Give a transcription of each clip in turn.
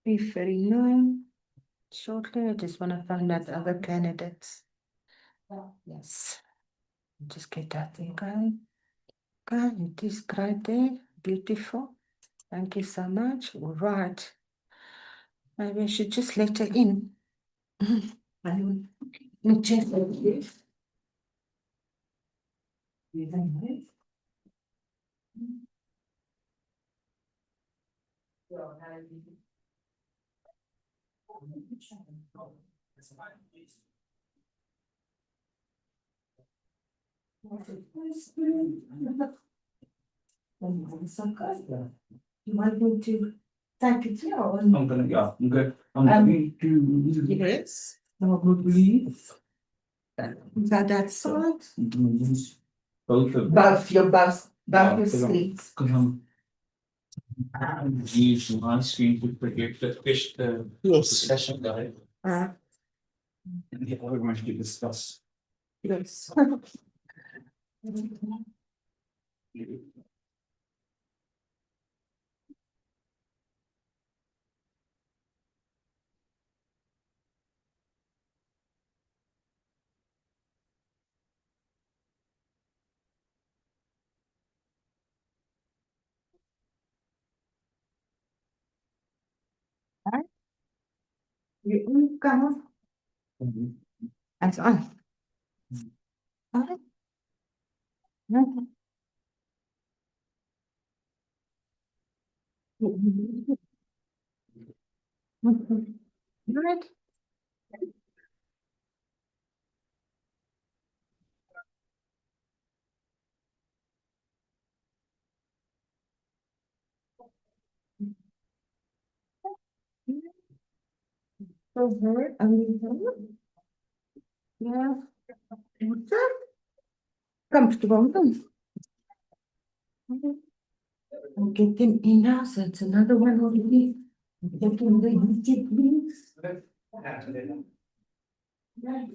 3:39 shortly. I just want to find out other candidates. Yes. Just get that thing going. Okay, it is great there. Beautiful. Thank you so much. All right. Maybe I should just let her in. Let me check this. You want me to take it here or I'm good. I'm going to yes? probably Is that side? use both of them. Both your both Yeah, your 'cause I'm- screens. 'cause I'm using my screen to project the fish the session guide and the other ones to discuss. Yes. You come on. That's on. Alright. Right. Over. Yeah. What's that? Comfortable. I'll get them in now, so it's another one already. Getting the YouTube links. Right.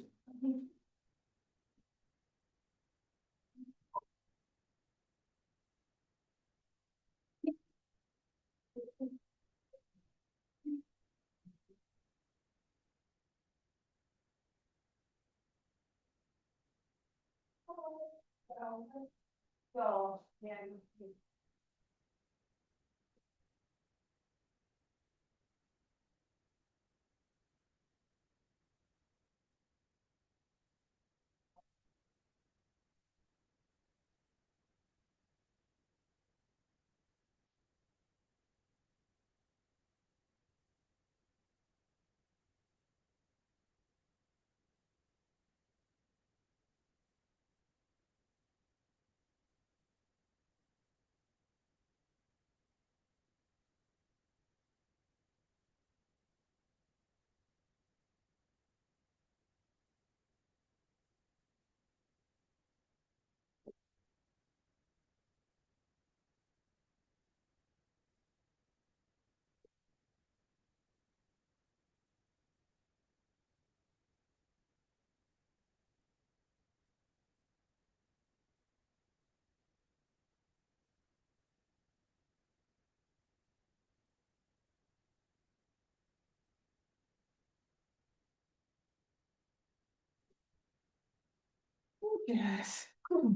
Yes. Cool.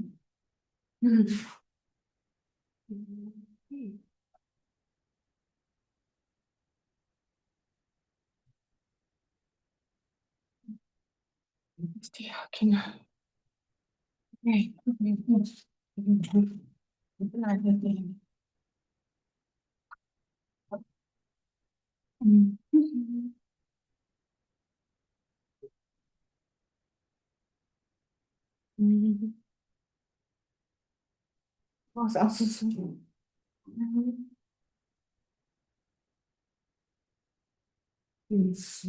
Yeah, can I? Right. Was also so. Yes.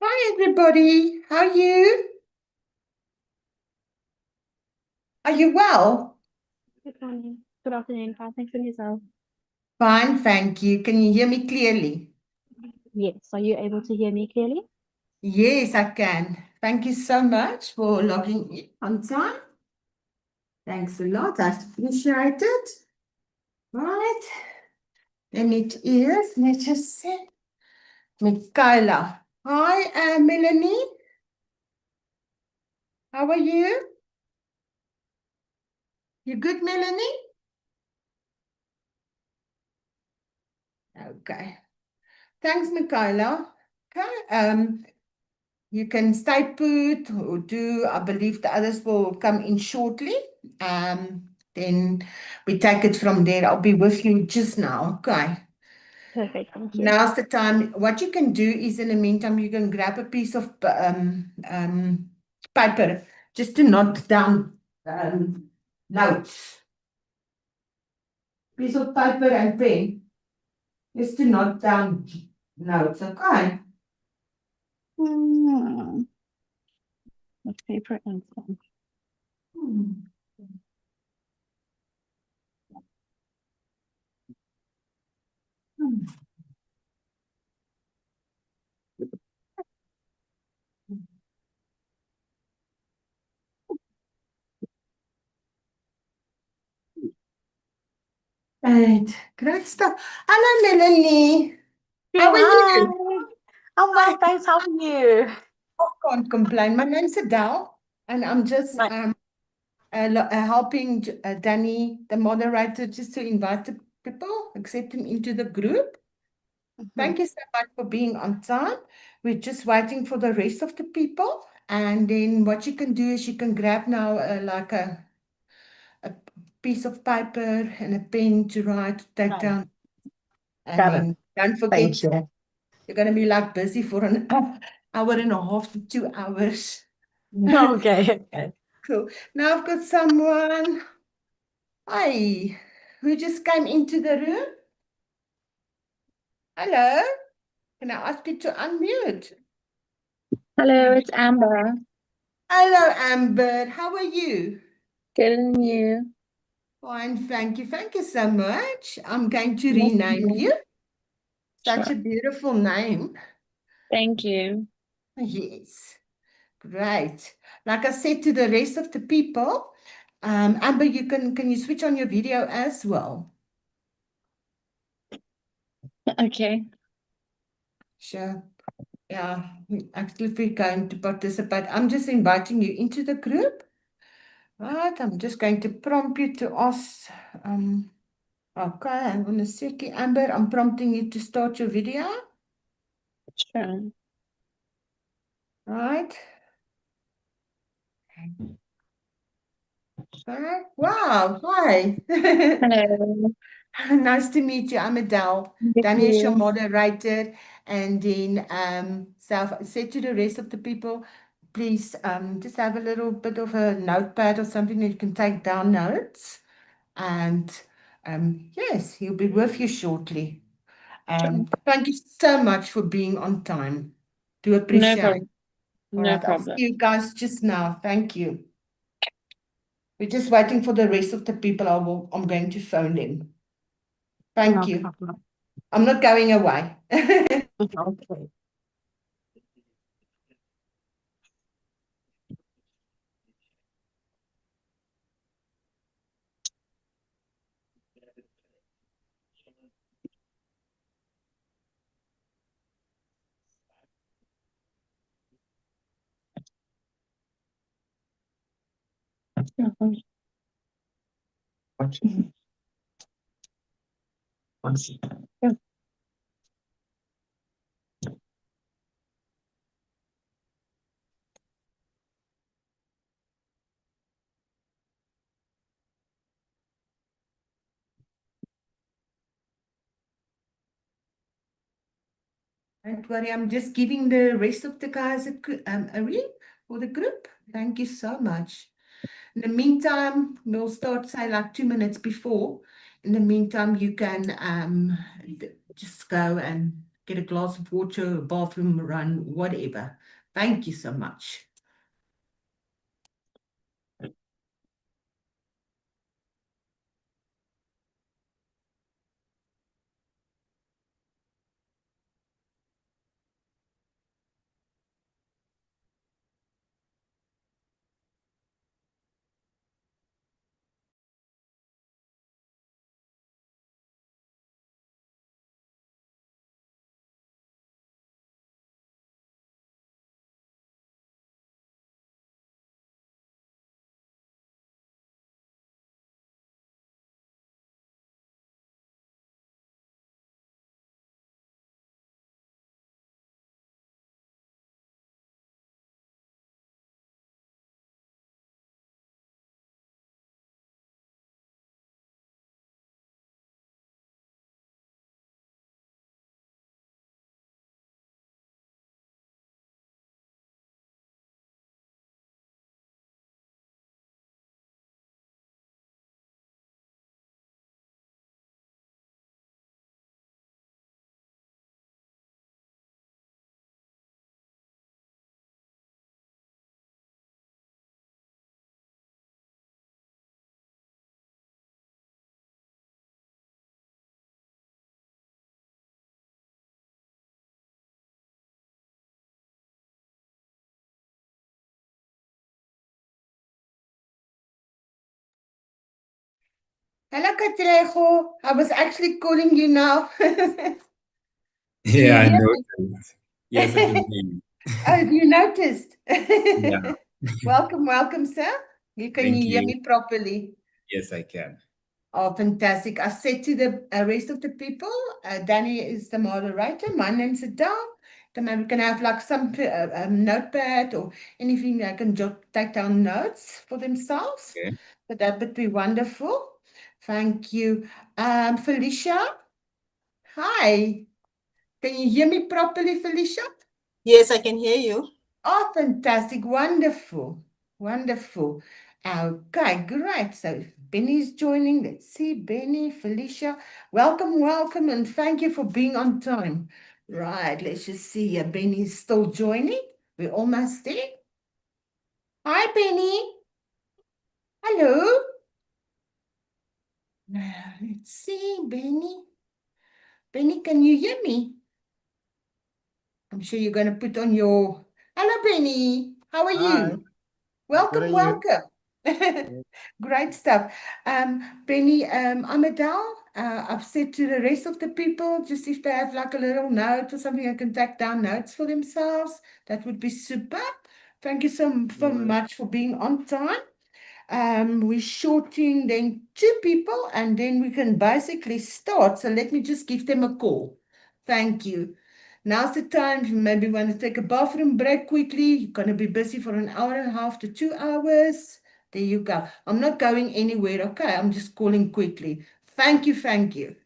Hi, everybody. How are you? Are you well? Good morning. Good afternoon. Fine, thanks for yourself. Fine, thank you. Can you hear me clearly? Yes. Are you able to hear me clearly? Yes, I can. Thank you so much for logging in on time. Thanks a lot. I appreciate it. Right. And it is, let's just say, Michaela. Hi, Melanie. How are you? You good, Melanie? Okay. Thanks, Michaela. Okay. You can stay put or do, I believe the others will come in shortly. Then we take it from there. I'll be with you just now. Okay. Perfect. Thank you. Now's the time. What you can do is in the meantime, you can grab a piece of paper just to note down notes. Piece of paper and pen just to note down notes. Okay. Mm. With paper and pen. Hmm. Hmm. Right. Great stuff. Hello, Melanie. How are Hi. you? I'm I well, thanks. How are you? can't complain. My name's Adele, and I'm just Nice. helping Danny, the moderator, just to invite the people, accept him into the group. Mhm. Thank you so much for being on time. We're just waiting for the rest of the people. And then what you can do is you can grab now like a piece of paper and a pen to write, take Nice. down, and Got it. then don't Thank forget, you. you're going to be like busy for an hour and a half to 2 hours. Okay. Okay. Cool. Now I've got someone. Hi, who just came into the room? Hello, can I ask you to unmute? Hello, it's Amber. Hello, Amber. How are you? Good and you? Fine, thank you. Thank you so much. I'm going to Yes, rename you. you. Such Sure. a beautiful name. Thank you. Yes, great. Like I said to the rest of the people, Amber, can you switch on your video as well? Okay. Sure. Yeah, actually, if we're going to participate, I'm just inviting you into the group. Right, I'm just going to prompt you to ask. Okay, hang on a second. Amber, I'm prompting you to start your video. Sure. Right. Okay. Wow, hi. Hello. Nice to meet you. I'm Adele. With Danny is your you. moderator. And then so I've said to the rest of the people, please just have a little bit of a notepad or something that you can take down notes. And yes, he'll be with you shortly. Sure. Thank you so much for being on time. Do No appreciate. problem. All No right, I'll see problem. you guys just now. Thank you. We're just waiting for the rest of the people. I'm going to phone them. Thank No you. problem. I'm not going away. Okay. Mhm. Yeah. Don't worry, I'm just giving the rest of the guys a ring for the group. Thank you so much. In the meantime, we'll start, say, like 2 minutes before. In the meantime, you can just go and get a glass of water, a bathroom run, whatever. Thank you so much. Hello, Katrejo. I was actually calling you now. Can you Yeah, I hear know. me? Yes, I can hear you. Oh, you noticed. Yeah, Welcome, welcome, sir. Can thank you hear you. me properly? Yes, I can. Oh, fantastic. I said to the rest of the people, Danny is the moderator. My name's Adele. Then we can have like some notepad or anything they can take down notes for themselves. Okay. So that would be wonderful. Thank you. Felicia, hi. Can you hear me properly, Felicia? Yes, I can hear you. Oh, fantastic. Wonderful. Wonderful. Okay, great. So Benny's joining. Let's see, Benny, Felicia. Welcome, welcome, and thank you for being on time. Right, let's just see here. Benny's still joining. We're almost there. Hi, Benny. Hello. Let's see, Benny. Benny, can you hear me? I'm sure you're going to put on your. Hello, Benny. How are Hi, you? Welcome, good are you? welcome. Great stuff. Benny, I'm Adele. I've said to the rest of the people, just if they have like a little note or something, I can take down notes for themselves. That would be super. Thank you so Alright. much for being on time. We're shorting then 2 people and then we can basically start. So let me just give them a call. Thank you. Now's the time. If you maybe want to take a bathroom break quickly. You're going to be busy for an hour and a half to 2 hours. There you go. I'm not going anywhere. Okay. I'm just calling quickly. Thank you. Thank you.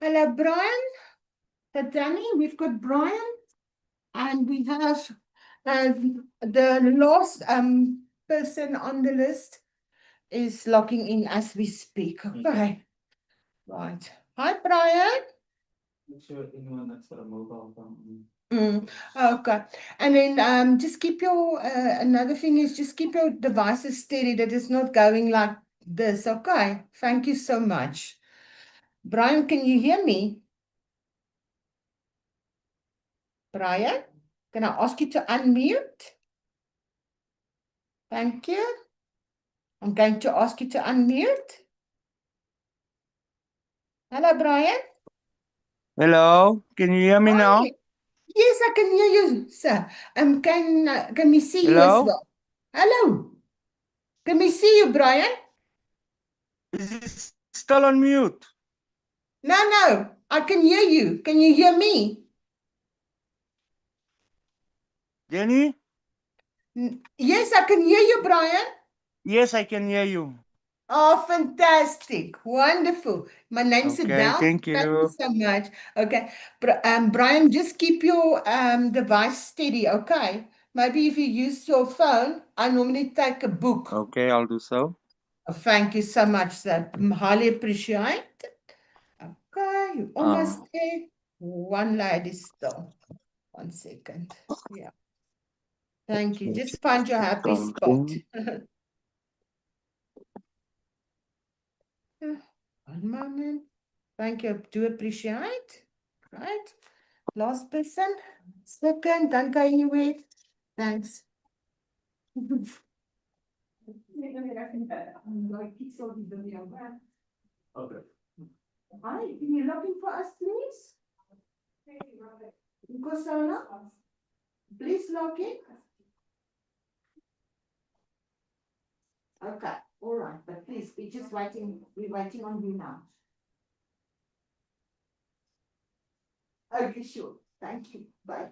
Hello, Brian. Danny, we've got Brian. And we have the last person on the list is logging in as we speak. Okay. Right. Hi, Brian. Not sure anyone that's got a mobile phone. Okay. And then just keep your another thing is just keep your devices steady that it's not going like this. Okay. Thank you so much. Brian, can you hear me? Brian, can I ask you to unmute? Thank you. I'm going to ask you to unmute. Hello, Brian. Hello, can you hear me now? Hi. Yes, I can hear you, sir. Can we see you as Hello? well? Hello. Can we see you, Brian? Is it still on mute? No, no. I can hear you. Can you hear me? Jenny? Yes, I can hear you, Brian. Yes, I can hear you. Oh, fantastic. Wonderful. My name's Okay, Adele. thank Thank you you. so much. Okay. Brian, just keep your device steady, okay? Maybe if you use your phone, I normally take a book. Okay, I'll do so. Thank you so much, sir. Highly appreciate it. Okay, you almost there. One lady still. 1 second. Yeah. Thank you. Just find your happy spot. Something. One moment. Thank you. Do appreciate. Right. Last person. Second. Don't go anywhere. Thanks. Okay. Hi, can you log in for us, please? Nkosana, please log in. Okay, all right, but please, we're just waiting, we're waiting on you now. Okay, sure, thank you, bye.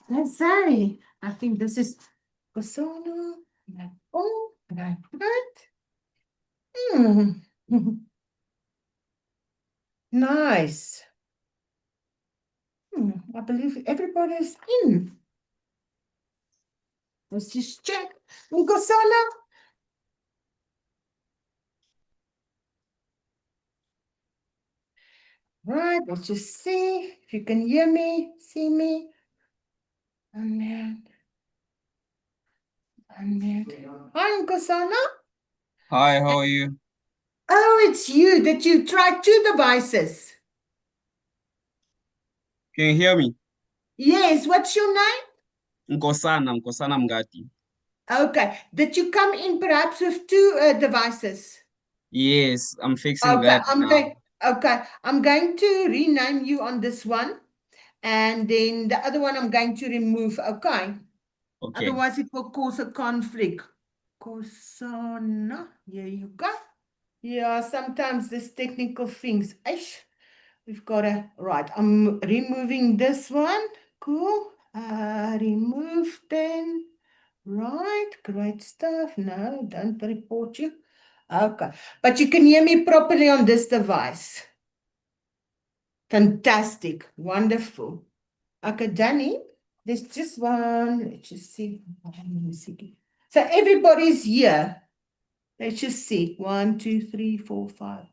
Let's say, I think this is Nkosana. Oh, right. Nice. I believe everybody's in. Let's just check. Nkosana. Right, let's just see if you can hear me, see me. Unmute. Unmute. Hi, Nkosana. Hi, how are you? Oh, it's you. Did you try 2 devices? Can you hear me? Yes, what's your name? Nkosana Mngati. Okay. Did you come in perhaps with 2 devices? Yes, I'm fixing Okay, that now. I'm going to rename you on this one, and then the other one I'm going to remove. Okay. Okay. Otherwise, it will cause a conflict. Kosana, here you go. Yeah, sometimes this technical things. Aish, we've got to, right. I'm removing this one. Cool. Remove then. Right, great stuff. No, don't report you. Okay, but you can hear me properly on this device. Fantastic, wonderful. Okay, Danny, there's just one. Let's just see. Let me see. So everybody's here. Let's just see. 1, 2, 3, 4, 5.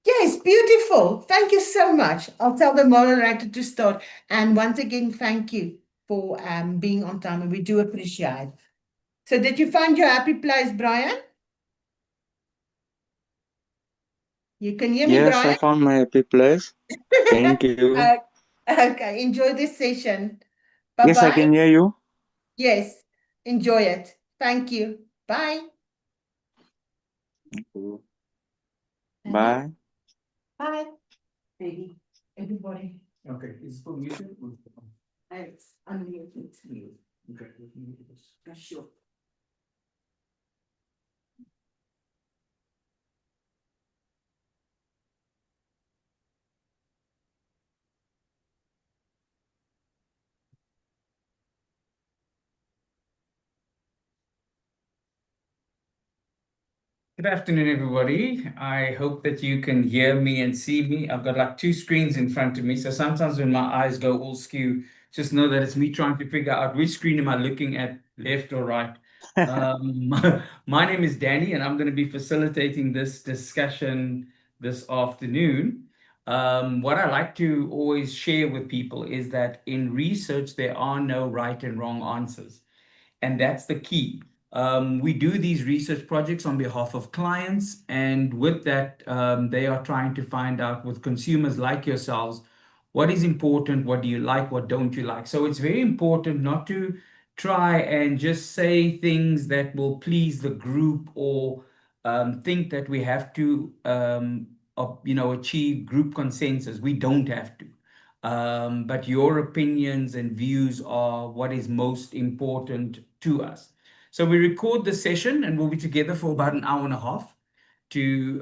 Yes, beautiful. Thank you so much. I'll tell the moderator to start. And once again, thank you for being on time, and we do appreciate. So did you find your happy place, Brian? You can hear me, Yes, I Brian? found my happy place. Thank you. Okay, enjoy this session. Yes, I Bye-bye. can hear you. Yes, enjoy it. Thank you. Bye. Bye. Bye. Baby, everybody. Okay, is it for muted? It's unmuted. Okay, let me mute this. Sure. Good afternoon, everybody. I hope that you can hear me and see me. I've got like 2 screens in front of me. So sometimes when my eyes go all skew, just know that it's me trying to figure out which screen am I looking at, left or right. My name is Danny, and I'm going to be facilitating this discussion this afternoon. What I like to always share with people is that in research, there are no right and wrong answers. And that's the key. We do these research projects on behalf of clients, and with that, they are trying to find out with consumers like yourselves what is important, what do you like, what don't you like. So it's very important not to try and just say things that will please the group or think that we have to, achieve group consensus. We don't have to. But your opinions and views are what is most important to us. So we record the session, and we'll be together for about an hour and a half to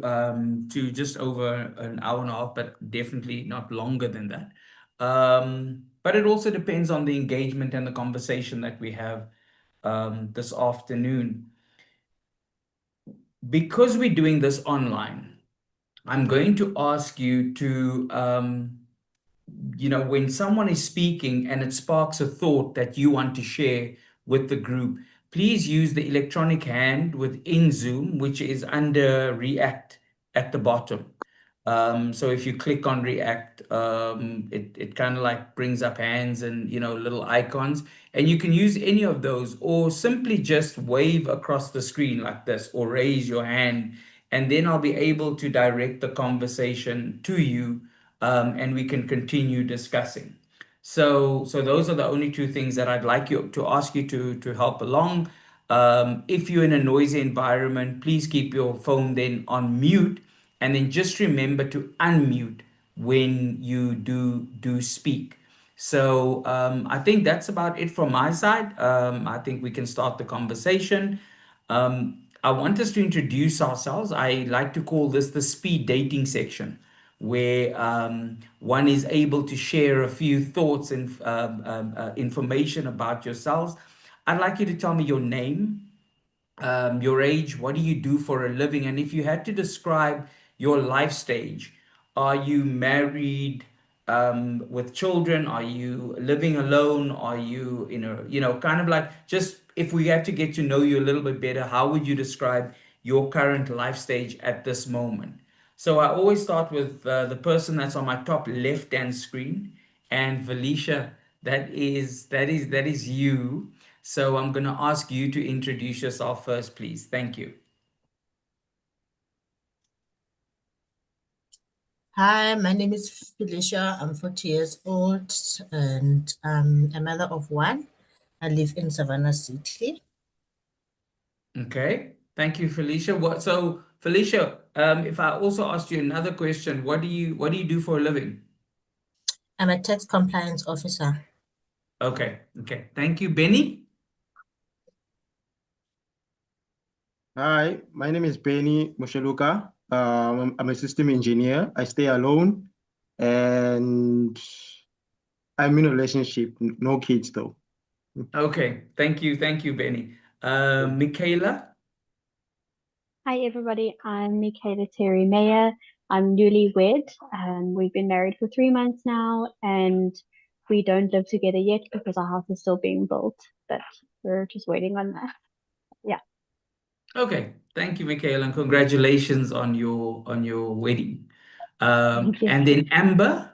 just over an hour and a half, but definitely not longer than that. But it also depends on the engagement and the conversation that we have this afternoon. Because we're doing this online, I'm going to ask you to when someone is speaking and it sparks a thought that you want to share with the group, please use the electronic hand within Zoom, which is under React at the bottom. So if you click on React, it kind of like brings up hands and little icons, and you can use any of those, or simply just wave across the screen like this, or raise your hand, and then I'll be able to direct the conversation to you, and we can continue discussing. So those are the only two things that I'd like you to ask you to help along. If you're in a noisy environment, please keep your phone then on mute, and then just remember to unmute when you do speak. So I think that's about it from my side. I think we can start the conversation. I want us to introduce ourselves. I like to call this the speed dating section, where one is able to share a few thoughts and information about yourselves. I'd like you to tell me your name, your age, what do you do for a living? And if you had to describe your life stage, are you married with children? Are you living alone? Are you in a, kind of like, just if we had to get to know you a little bit better, how would you describe your current life stage at this moment? So I always start with the person that's on my top left-hand screen, and Felicia, that is you. So I'm going to ask you to introduce yourself first, please. Thank you. Hi, my name is Felicia. I'm 40 years old and I'm a mother of one. I live in Savannah City. Okay. Thank you, Felicia. So Felicia, if I also asked you another question, what do you do for a living? I'm a tax compliance officer. Okay. Okay. Thank you, Benny. Hi, my name is Benny Mushaluka. I'm a system engineer. I stay alone and I'm in a relationship, no kids though. Okay. Thank you. Thank you, Benny. Michaela. Hi, everybody. I'm Michaela Terry Mayer. I'm newlywed. We've been married for 3 months now, and we don't live together yet because our house is still being built, but we're just waiting on that. Yeah. Okay. Thank you, Michaela, and congratulations on your wedding. Thank you. And then Amber.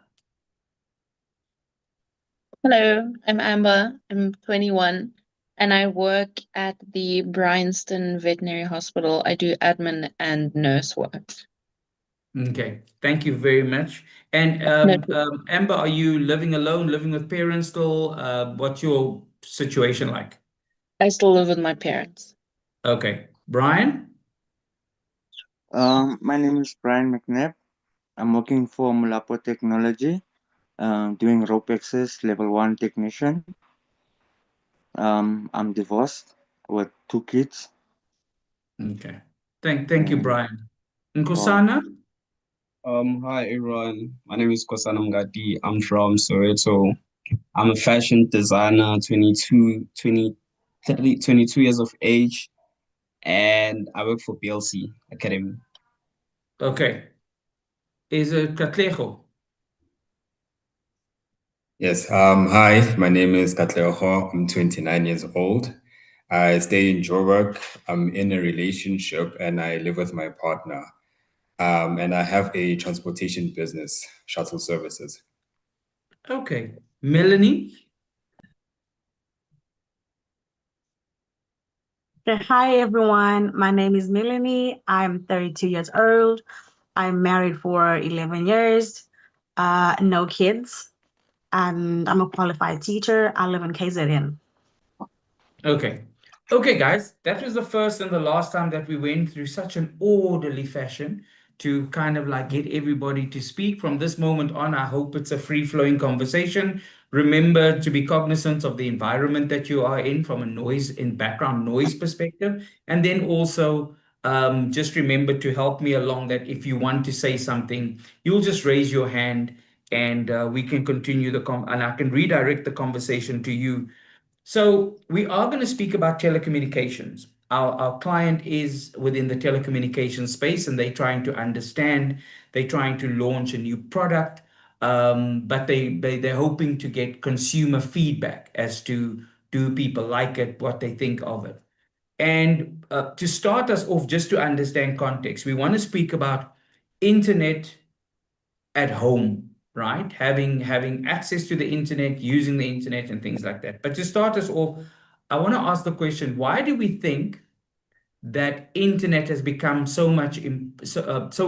Hello, I'm Amber. I'm 21 and I work at the Bryanston Veterinary Hospital. I do admin and nurse work. Okay, thank you very much. And No, Amber, are you living alone, living with parents still? What's your situation like? I still live with my parents. Okay, Brian? My name is Brian McNabb. I'm working for Mulapo Technology, doing rope access level 1 technician. I'm divorced with 2 kids. Okay, thank you, And Brian. And well, Kosana? Hi everyone. My name is Kosana Mngadi. I'm from Soweto. I'm a fashion designer, 22 years of age, and I work for PLC Academy. Okay, is it Katlego? Yes. Hi, my name is Katleoho. I'm 29 years old. I stay in Joburg. I'm in a relationship and I live with my partner. And I have a transportation business, shuttle services. Okay, Melanie? Hi everyone, my name is Melanie. I'm 32 years old. I'm married for 11 years, no kids, and I'm a qualified teacher. I live in KZN. Okay. Okay, guys, that was the first and the last time that we went through such an orderly fashion to kind of like get everybody to speak. From this moment on, I hope it's a free-flowing conversation. Remember to be cognizant of the environment that you are in from a noise in background noise perspective. And then also just remember to help me along that if you want to say something, you'll just raise your hand and we can continue and I can redirect the conversation to you. So we are going to speak about telecommunications. Our client is within the telecommunications space and they're trying to understand, they're trying to launch a new product, but they're hoping to get consumer feedback as to do people like it, what they think of it. And to start us off, just to understand context, we want to speak about internet at home, right? Having access to the internet, using the internet and things like that. But to start us off, I want to ask the question, why do we think that internet has become so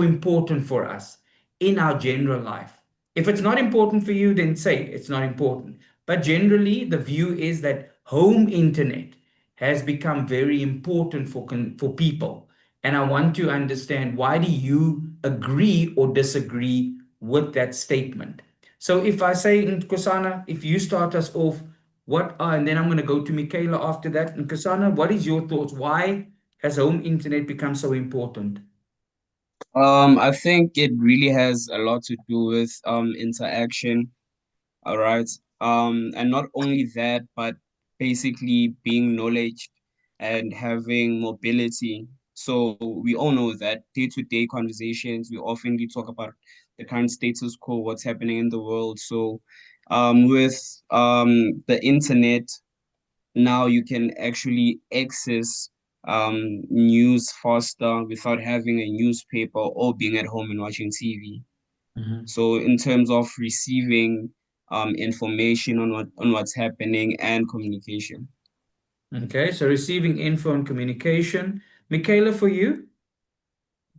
important for us in our general life? If it's not important for you, then say it's not important. But generally, the view is that home internet has become very important for people. And I want to understand, why do you agree or disagree with that statement? So if I say, Nkosana, if you start us off, what are, and then I'm going to go to Michaela after that. And Nkosana, what is your thoughts? Why has home internet become so important? I think it really has a lot to do with interaction. All right. And not only that, but basically being knowledge and having mobility. So we all know that day-to-day conversations, we often talk about the current status quo, what's happening in the world. So with the internet, now you can actually access news faster without having a newspaper or being at home and watching TV. So in terms of receiving information on what's happening and communication. Okay, so receiving info and communication. Michaela, for you?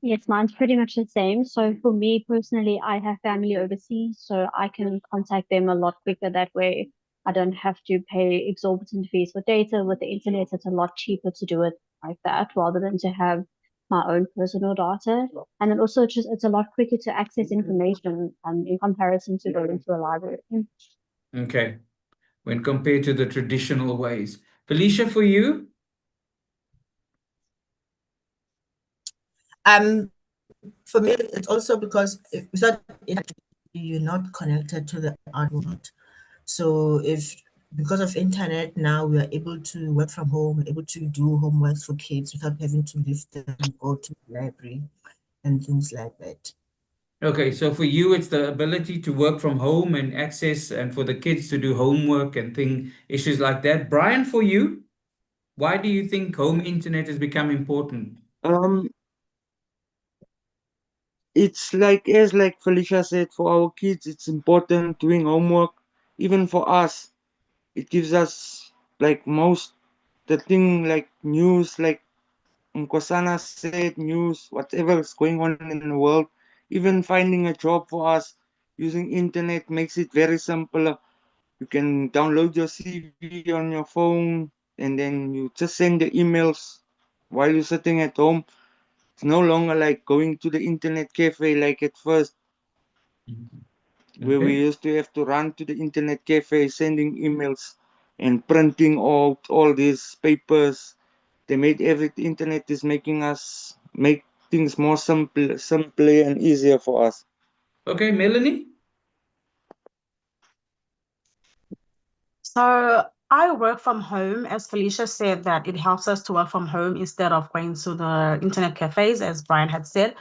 Yes, mine's pretty much the same. So for me personally, I have family overseas, so I can contact them a lot quicker that way. I don't have to pay exorbitant fees for data. With the internet, it's a lot cheaper to do it like that rather than to have my own personal data. And then also just it's a lot quicker to access information in comparison to going to a library. Okay, when compared to the traditional ways. Felicia, for you? For me, it's also because without internet, you're not connected to the art world. So if because of internet now we are able to work from home, we're able to do homework for kids without having to leave them, go to the library and things like that. Okay, so for you, it's the ability to work from home and access, and for the kids to do homework and issues like that. Brian, for you, why do you think home internet has become important? Um, it's like as like Felicia said, for our kids, it's important doing homework. Even for us, it gives us like most the thing like news, like Nkosana said, news, whatever is going on in the world. Even finding a job for us using internet makes it very simple. You can download your CV on your phone and then you just send the emails while you're sitting at home. It's no longer like going to the internet cafe like at first, where we Okay. used to have to run to the internet cafe, sending emails and printing out all these papers. They made every internet is making us make things more simple and easier for us. Okay, Melanie? So I work from home, as Felicia said, that it helps us to work from home instead of going to the internet cafes, as Brian had said.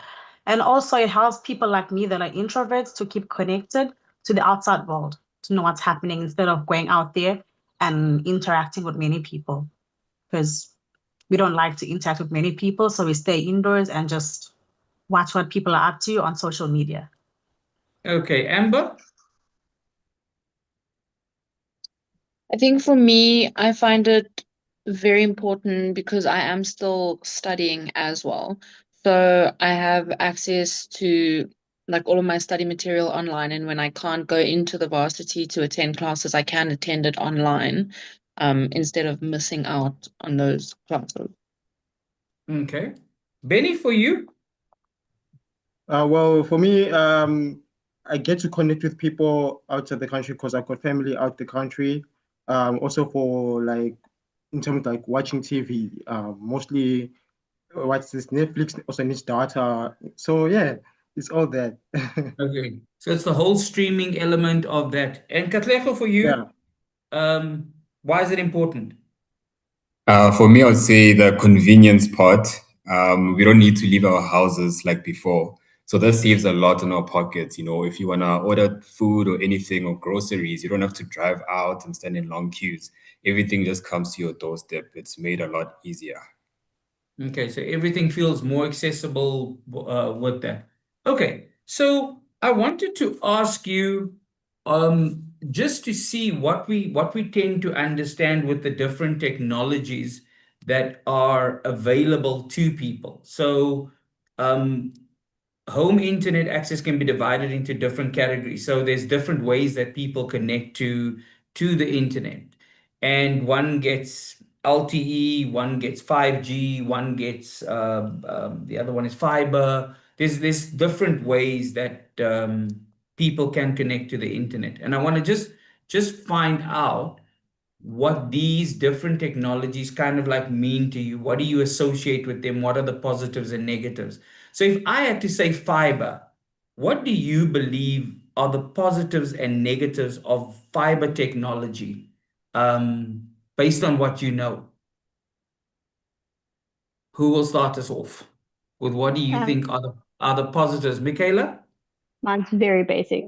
And also it helps people like me that are introverts to keep connected to the outside world, to know what's happening instead of going out there and interacting with many people. Because we don't like to interact with many people, so we stay indoors and just watch what people are up to on social media. Okay, Amber? I think for me, I find it very important because I am still studying as well. So I have access to like all of my study material online, and when I can't go into the varsity to attend classes, I can attend it online, instead of missing out on those classes. Okay. Benny, for you? Well, for me, I get to connect with people outside the country because I've got family out the country. Also for like in terms of like watching TV, mostly what's this Netflix also needs data. So yeah, it's all that. Okay. So it's the whole streaming element of that. And Katlego, for you, Yeah. why is it important? For me, I would say the convenience part. We don't need to leave our houses like before. So that saves a lot in our pockets. You know, if you want to order food or anything or groceries, you don't have to drive out and stand in long queues. Everything just comes to your doorstep. It's made a lot easier. Okay, so everything feels more accessible with that. Okay, so I wanted to ask you just to see what we tend to understand with the different technologies that are available to people. So home internet access can be divided into different categories. So there's different ways that people connect to the internet. And one gets LTE, one gets 5G, one gets the other one is fiber. There's different ways that people can connect to the internet. And I want to just find out what these different technologies kind of like mean to you. What do you associate with them? What are the positives and negatives? So if I had to say fiber, what do you believe are the positives and negatives of fiber technology, based on what you know? Who will start us off with what do you think Um, are the positives? Michaela? Mine's very basic.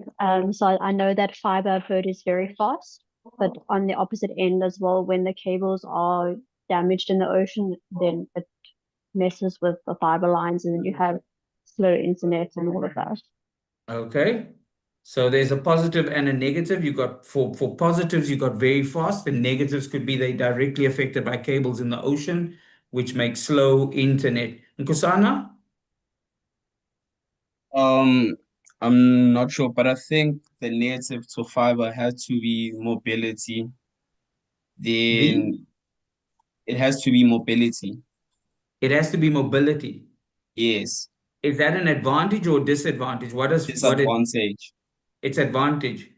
So I know that fiber I've heard is very fast, but on the opposite end as well, when the cables are damaged in the ocean, then it messes with the fiber lines and then you have slow internet and all of that. Okay. So there's a positive and a negative. You got for positives, you got very fast. The negatives could be they directly affected by cables in the ocean, which makes slow internet. Nkosana? Um, I'm not sure, but I think the native to fiber has to be mobility. The Then it has to be mobility. it has to be mobility. Yes, Is that an advantage or disadvantage? What it disadvantage. it's advantage.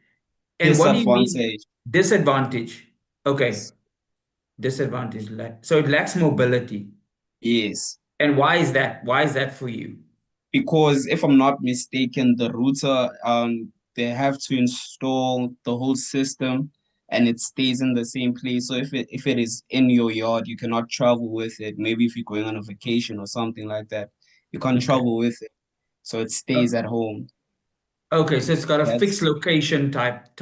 And what do you mean Disadvantage. disadvantage? Okay, Yes. disadvantage. So it lacks mobility. Yes. And why is that? Why is that for you? Because if I'm not mistaken, the router, they have to install the whole system and it stays in the same place. So if it is in your yard, you cannot travel with it. Maybe if you're going on a vacation or something like that, you can't Okay. travel with it. So it stays at home. Okay, so it's got a fixed That's location type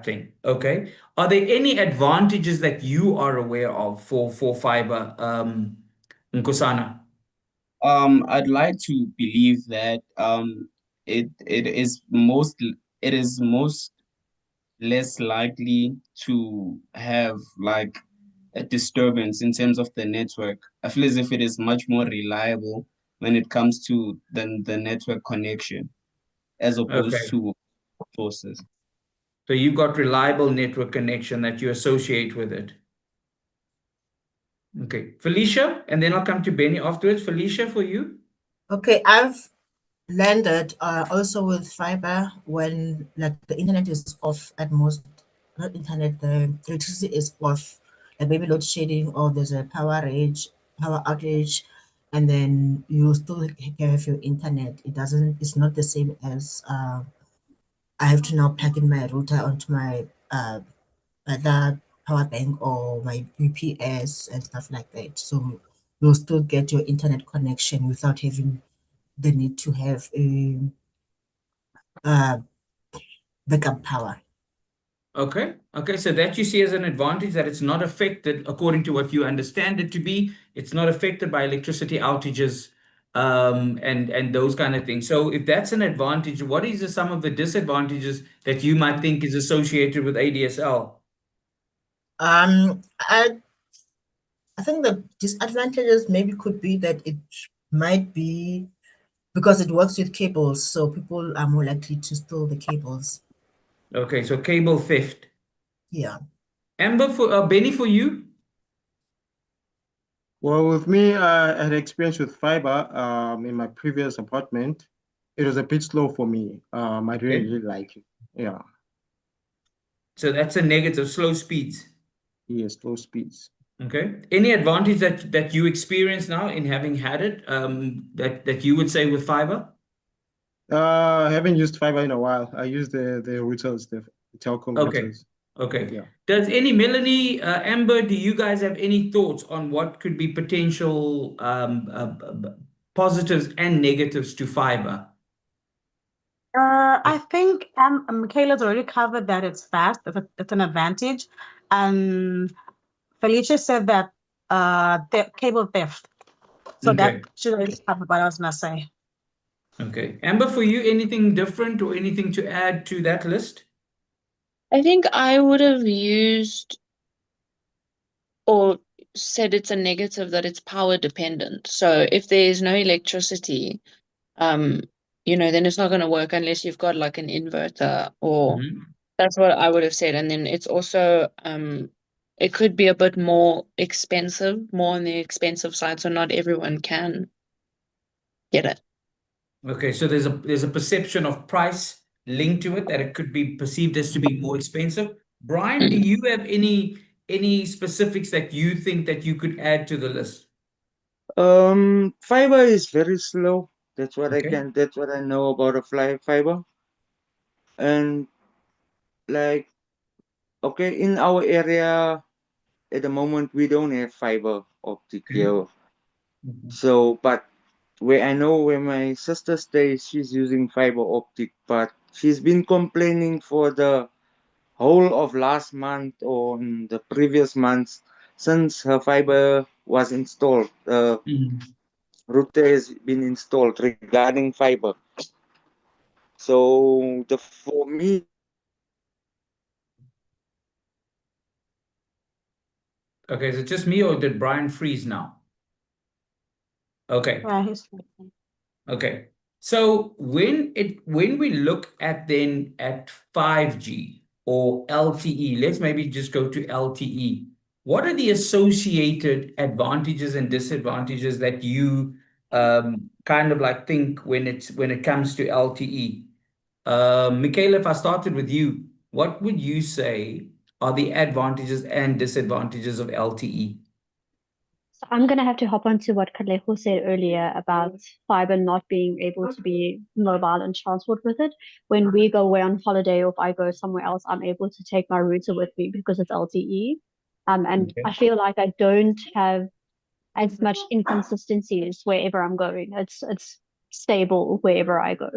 thing. Okay. Are there any advantages that you are aware of for fiber, Nkosana? I'd like to believe that it is most less likely to have like a disturbance in terms of the network. I feel as if it is much more reliable when it comes to the network connection as opposed Okay. to sources. So you've got reliable network connection that you associate with it. Okay. Felicia, and then I'll come to Benny afterwards. Felicia, for you? Okay, I've landed also with fiber when like the internet is off at most, not internet, the electricity is off, like maybe load shedding or there's a power outage, and then you still have your internet. It's not the same as I have to now plug in my router onto my other power bank or my UPS and stuff like that. So you'll still get your internet connection without having the need to have a uh, backup power. Okay. Okay. So that you see as an advantage that it's not affected, according to what you understand it to be, it's not affected by electricity outages, and those kind of things. So if that's an advantage, what is some of the disadvantages that you might think is associated with ADSL? Um, I I think the disadvantages maybe could be that it might be because it works with cables, so people are more likely to steal the cables. Okay. So cable theft. Yeah. Amber, for Benny, for you? Well, with me, I had experience with fiber in my previous apartment. It was a bit slow for me. I didn't Okay. really like it. Yeah, So that's a negative, slow speeds. yes, slow speeds. Okay. Any advantage that you experience now in having had it, that you would say with fiber? I haven't used fiber in a while. I use the routers, the telecom Okay. routers. Okay. Yeah. Does any Melanie, Amber, do you guys have any thoughts on what could be potential positives and negatives to fiber? I think Michaela's already covered that it's fast. It's an advantage. And Felicia said that cable theft. So that Okay. should already cover what I was gonna say. Okay. Amber, for you, anything different or anything to add to that list? I think I would have used or said it's a negative that it's power dependent. So if there's no electricity, um, then it's not going to work unless you've got like an inverter, or Mhm. that's what I would have said. And then it's also it could be a bit more expensive, more on the expensive side, so not everyone can get it. Okay, so there's a perception of price linked to it, that it could be perceived as to be more expensive. Brian, do Mm. you have any specifics that you think that you could add to the list? Fiber is very slow. That's what Okay. that's what I know about a fiber. And like, okay, in our area at the moment we don't have fiber optic Okay. here. Mhm. So, but where I know where my sister stays, she's using fiber optic, but she's been complaining for the whole of last month or the previous months since her fiber was installed. The Mhm. router has been installed regarding fiber. So the for me, Okay, is it just me or did Brian freeze now? Okay. Yeah, he's listening. Okay. So when we look at then at 5G or LTE, let's maybe just go to LTE. What are the associated advantages and disadvantages that you kind of like think when it comes to LTE? Michaela, if I started with you, what would you say are the advantages and disadvantages of LTE? So I'm going to have to hop onto what Kaleho said earlier about fiber not being able to be mobile and transport with it. When we go away on holiday or if I go somewhere else, I'm able to take my router with me because it's LTE. And Okay. I feel like I don't have as much inconsistencies wherever I'm going. It's stable wherever I go.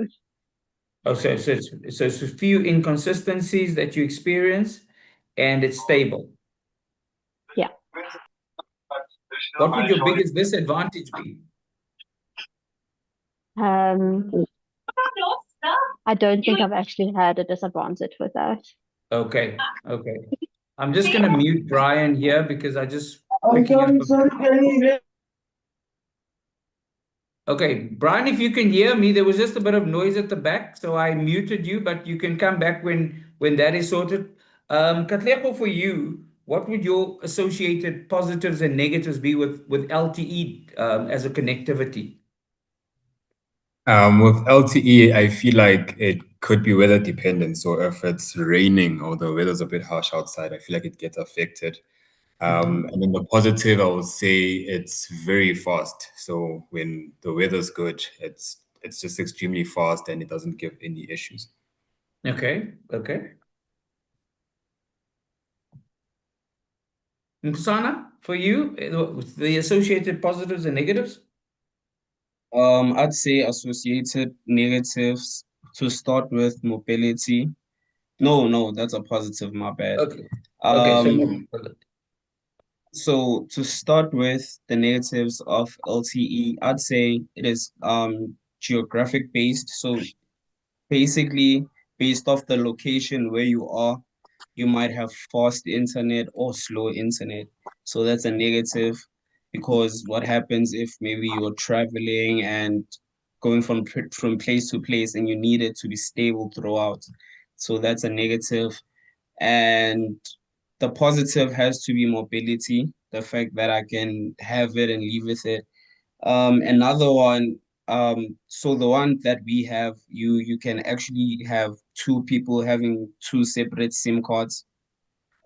Oh, so it's a few inconsistencies that you experience, and it's stable. Yeah. What would your biggest disadvantage be? Um, I don't think I've actually had a disadvantage with that. Okay, okay. I'm just gonna mute Brian here because I just I'm picking up. sorry, can you Okay, Brian, if you can hear me, there was just a bit of noise at the back, so I muted you, but you can come back when that is sorted. Katlego, for you, what would your associated positives and negatives be with LTE as a connectivity? With LTE, I feel like it could be weather dependent. So if it's raining or the weather's a bit harsh outside, I feel like it gets affected. And then the positive, I would say it's very fast. So when the weather's good, it's just extremely fast and it doesn't give any issues. Okay, okay. Kusana, for you, the associated positives and negatives? I'd say associated negatives to start with mobility. No, that's a positive, my bad. Okay, okay. Um, so to start with the negatives of LTE, I'd say it is geographic based. So basically, based off the location where you are, you might have fast internet or slow internet. So that's a negative because what happens if maybe you're traveling and going from place to place and you need it to be stable throughout. So that's a negative. And the positive has to be mobility, the fact that I can have it and leave with it. Another one, so the one that we have, you can actually have two people having two separate SIM cards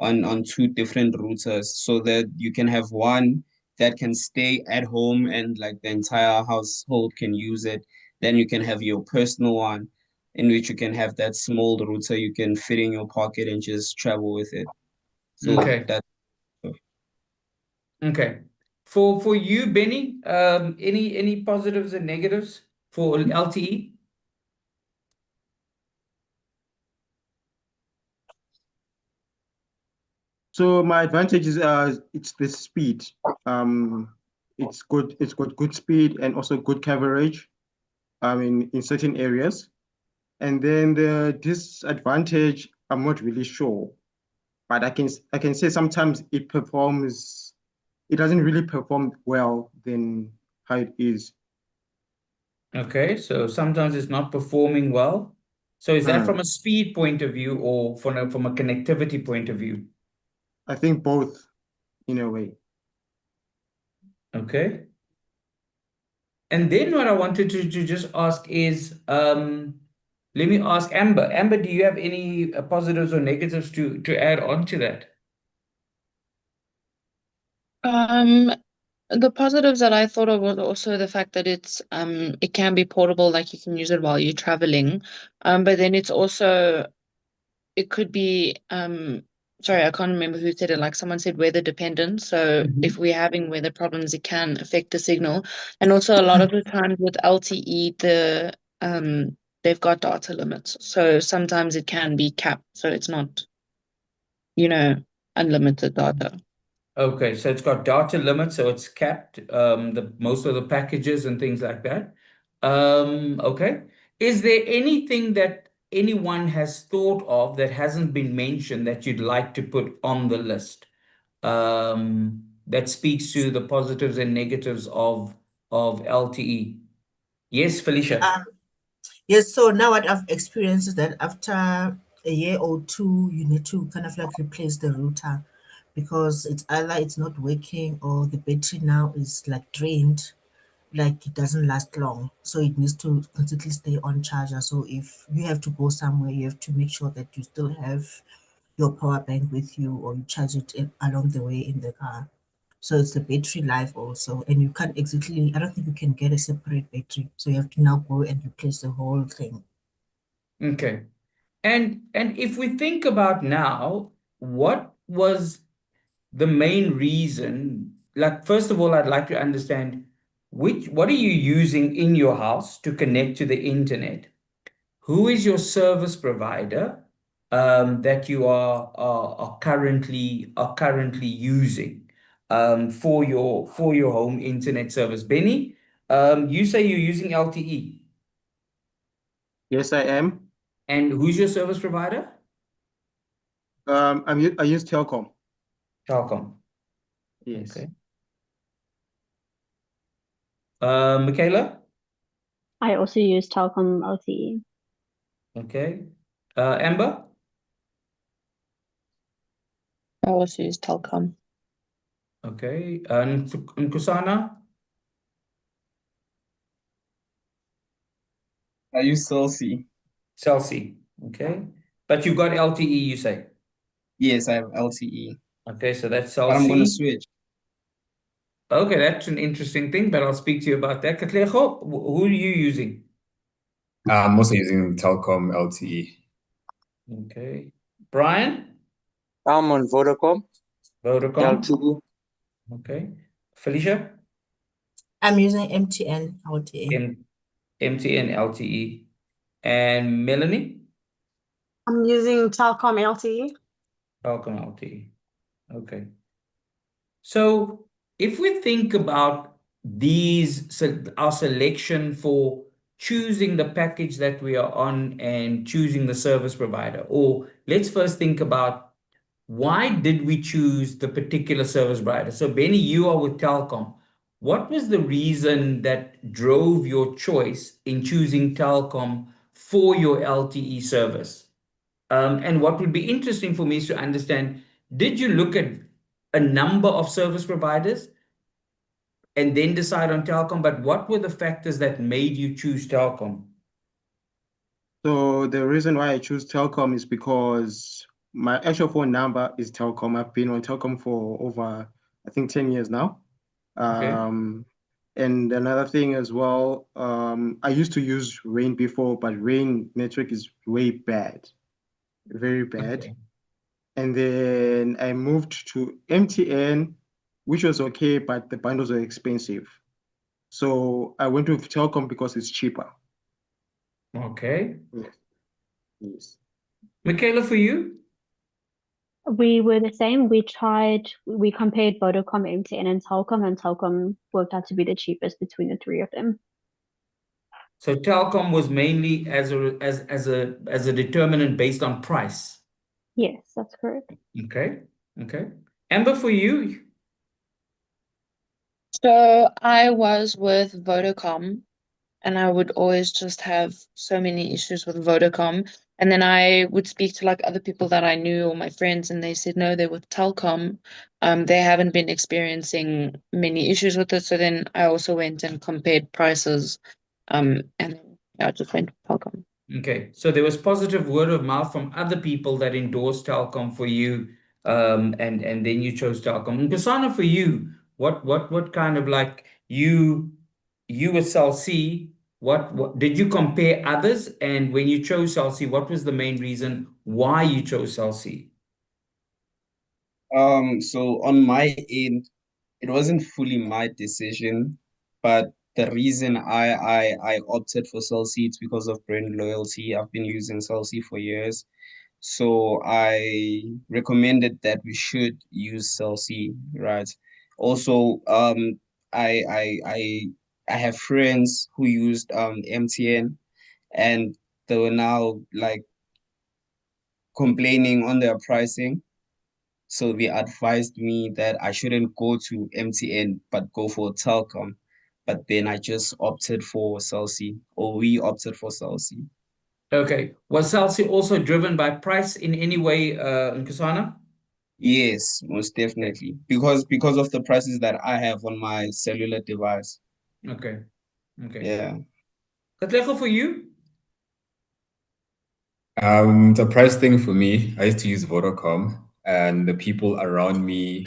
on two different routers, so that you can have one that can stay at home and like the entire household can use it. Then you can have your personal one in which you can have that small router you can fit in your pocket and just travel with it. So Okay, that okay. For you, Benny, any positives and negatives for LTE? So my advantage is it's the speed. Um, it's good. It's got good speed and also good coverage. In certain areas. And then the disadvantage, I'm not really sure, but I can say sometimes it performs. It doesn't really perform well than how it is. Okay, so sometimes it's not performing well. So is that Mm. from a speed point of view or from a connectivity point of view? I think both in a way. Okay. And then what I wanted to just ask is, let me ask Amber. Amber, do you have any positives or negatives to add on to that? The positives that I thought of was also the fact that it can be portable, like you can use it while you're traveling. But then it's also it could be sorry, I can't remember who said it, like someone said weather dependent. So if we're having weather problems, it can affect the signal. And also a lot of the times with LTE, they've got data limits. So sometimes it can be capped, so it's not, unlimited data. Okay, so it's got data limits, so it's capped, the most of the packages and things like that. Okay. Is there anything that anyone has thought of that hasn't been mentioned that you'd like to put on the list? That speaks to the positives and negatives of LTE. Yes, Felicia. Yes, so now what I've experienced is that after a year or two, you need to kind of like replace the router because it's either it's not working or the battery now is like drained, like it doesn't last long. So it needs to constantly stay on charger. So if you have to go somewhere, you have to make sure that you still have your power bank with you or you charge it along the way in the car. So it's the battery life also, and you can't exactly, I don't think you can get a separate battery. So you have to now go and replace the whole thing. Okay. And if we think about now, what was the main reason? Like, first of all, I'd like to understand what are you using in your house to connect to the internet? Who is your service provider that you are currently using for your home internet service? Benny, you say you're using LTE, Yes, I am. and who's your service provider? I use Telkom. Telkom. Yes. Okay. Michaela? I also use Telkom LTE. Okay. Amber? I also use Telkom. Okay. And Kusana? I use Celsi. Chelsea. Okay. But you've got LTE, you say? Yes, I have LTE, Okay, so that's but I'm gonna Chelsea. switch. Okay, that's an interesting thing, but I'll speak to you about that. Katlego, who are you using? I'm also using Telkom LTE. Okay. Brian? I'm on Vodacom Vodacom. LTE. Okay. Felicia? I'm using MTN LTE. MTN LTE. And Melanie? I'm using Telkom LTE. Telkom LTE. Okay. So if we think about our selection for choosing the package that we are on and choosing the service provider, or let's first think about why did we choose the particular service provider? So Benny, you are with Telkom. What was the reason that drove your choice in choosing Telkom for your LTE service? And what would be interesting for me is to understand, did you look at a number of service providers and then decide on Telkom? But what were the factors that made you choose Telkom? So the reason why I choose Telkom is because my actual phone number is Telkom. I've been on Telkom for over, I think, 10 years now. Okay. And another thing as well, I used to use Rain before, but Rain network is way bad, very bad. Okay. And then I moved to MTN, which was okay, but the bundles were expensive. So I went with Telkom because it's cheaper. Okay. Yes. Yes. Michaela, for you? We were the same. We compared Vodacom, MTN, and Telkom worked out to be the cheapest between the three of them. So Telkom was mainly as a determinant based on price. Yes, that's correct. Okay. Okay. Amber, for you? So I was with Vodacom and I would always just have so many issues with Vodacom. And then I would speak to like other people that I knew or my friends, and they said no, they're with Telkom. They haven't been experiencing many issues with it. So then I also went and compared prices, and then I just went with Telkom. Okay, so there was positive word of mouth from other people that endorsed Telkom for you, and then you chose Telkom. And Kasana, for you, what kind of like you with Cell C, what did you compare others? And when you chose Cell C, what was the main reason why you chose Cell C? So on my end, it wasn't fully my decision, but the reason I opted for Cell C, it's because of brand loyalty. I've been using Cell C for years. So I recommended that we should use Cell C, right? Also, I have friends who used MTN, and they were now like complaining on their pricing. So they advised me that I shouldn't go to MTN but go for Telkom. But then I just opted for Cell C, or we opted for Cell C. Okay, was Cell C also driven by price in any way, Nkosana? Yes, most definitely. Because of the prices that I have on my cellular device. Okay, okay. Yeah. Katlego, for you? The price thing for me, I used to use Vodacom, and the people around me,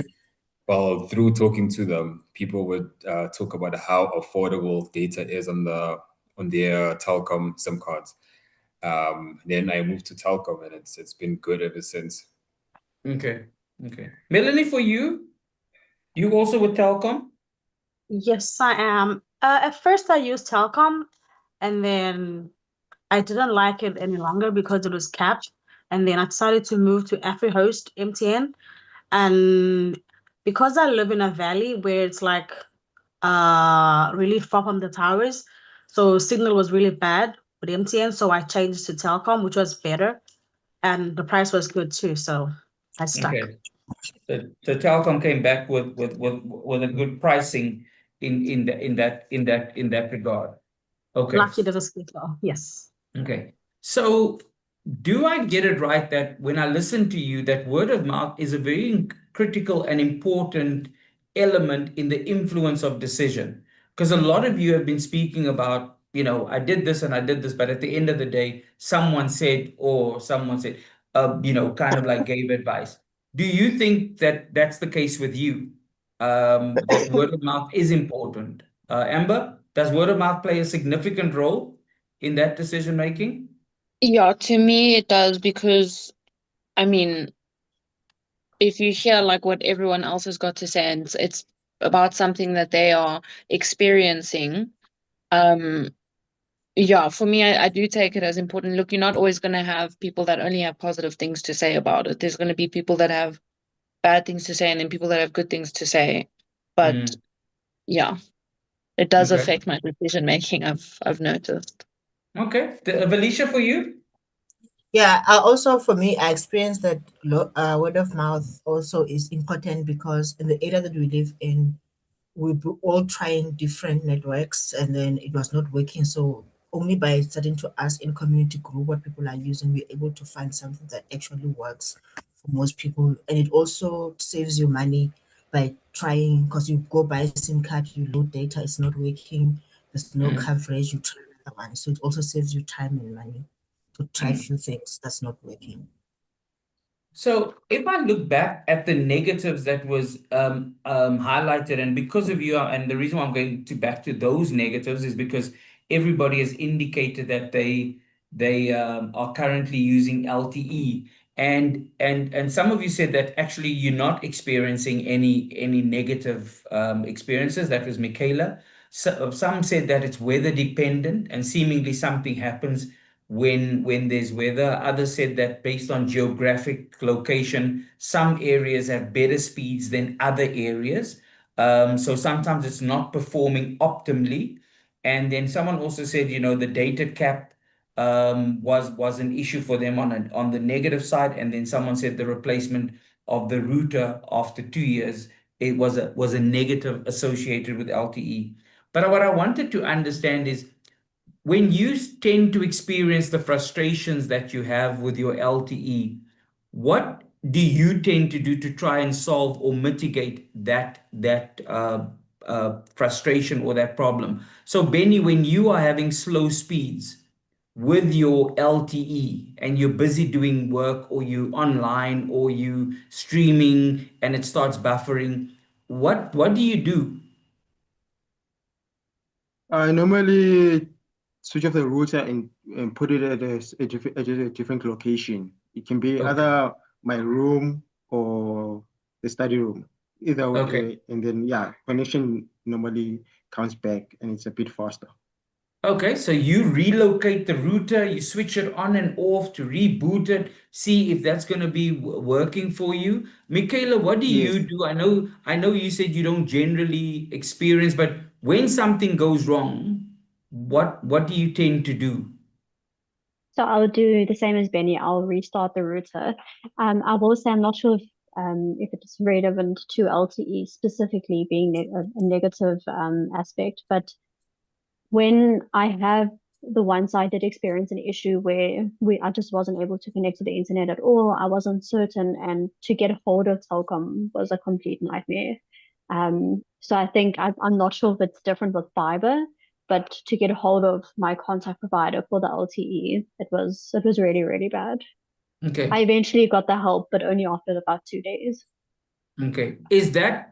well, through talking to them, people would talk about how affordable data is on their Telkom SIM cards. Then I moved to Telkom, and it's been good ever since. Okay, okay. Melanie, for you? You also with Telkom? Yes, I am. At first, I used Telcom, and then I didn't like it any longer because it was capped. And then I decided to move to AfriHost MTN. And because I live in a valley where it's like really far from the towers, so signal was really bad with MTN. So I changed to Telcom, which was better, and the price was good too. So I stuck. Okay. So Telkom came back with a good pricing in that regard. Okay. Lucky doesn't speak well. Yes. Okay. So do I get it right that when I listen to you, that word of mouth is a very critical and important element in the influence of decision? Because a lot of you have been speaking about, I did this and I did this, but at the end of the day, someone said, kind of like gave advice. Do you think that that's the case with you? That word of mouth is important. Amber, does word of mouth play a significant role in that decision making? Yeah, to me it does because I mean, if you hear like what everyone else has got to say and it's about something that they are experiencing, um, yeah, for me, I do take it as important. Look, you're not always going to have people that only have positive things to say about it. There's going to be people that have bad things to say and then people that have good things to say. But yeah, it does Okay. affect my decision making, I've noticed. Okay. Felicia, for you? Yeah, for me, I experienced that word of mouth also is important because in the area that we live in, we were all trying different networks and then it was not working. So only by starting to ask in community group what people are using, we're able to find something that actually works for most people. And it also saves you money by trying, because you go buy a SIM card, you load data, it's not working, there's no coverage, you try another one. So it also saves you time and money to try a few things that's not working. So if I look back at the negatives that was highlighted, and because of you, and the reason why I'm going back to those negatives is because everybody has indicated that they are currently using LTE, and some of you said that actually you're not experiencing any negative experiences. That was Michaela. So, some said that it's weather dependent, and seemingly something happens when there's weather. Others said that based on geographic location, some areas have better speeds than other areas. So sometimes it's not performing optimally. And then someone also said, the data cap was an issue for them on the negative side. And then someone said the replacement of the router after 2 years, it was a negative associated with LTE. But what I wanted to understand is, when you tend to experience the frustrations that you have with your LTE, what do you tend to do to try and solve or mitigate that frustration or that problem? So, Benny, when you are having slow speeds with your LTE and you're busy doing work or you online or you streaming and it starts buffering, what do you do? I normally switch off the router and put it at a different location. It can be Okay. either my room or the study room, either Okay. and then yeah, connection normally comes back and it's a bit faster. Okay, so you relocate the router, you switch it on and off to reboot it, see if that's going to be working for you. Michaela, what do Yes. you do? I know you said you don't generally experience, but when something goes wrong, what do you tend to do? So I'll do the same as Benny. I'll restart the router. I will say I'm not sure if it's relevant to LTE specifically being a negative aspect, but when I have the one side did experience an issue where I just wasn't able to connect to the internet at all. I wasn't certain, and to get a hold of Telkom was a complete nightmare. So I think I'm not sure if it's different with fiber, but to get a hold of my contact provider for the LTE, it was really, really bad. I Okay. eventually got the help, but only after about 2 days. Okay. Is that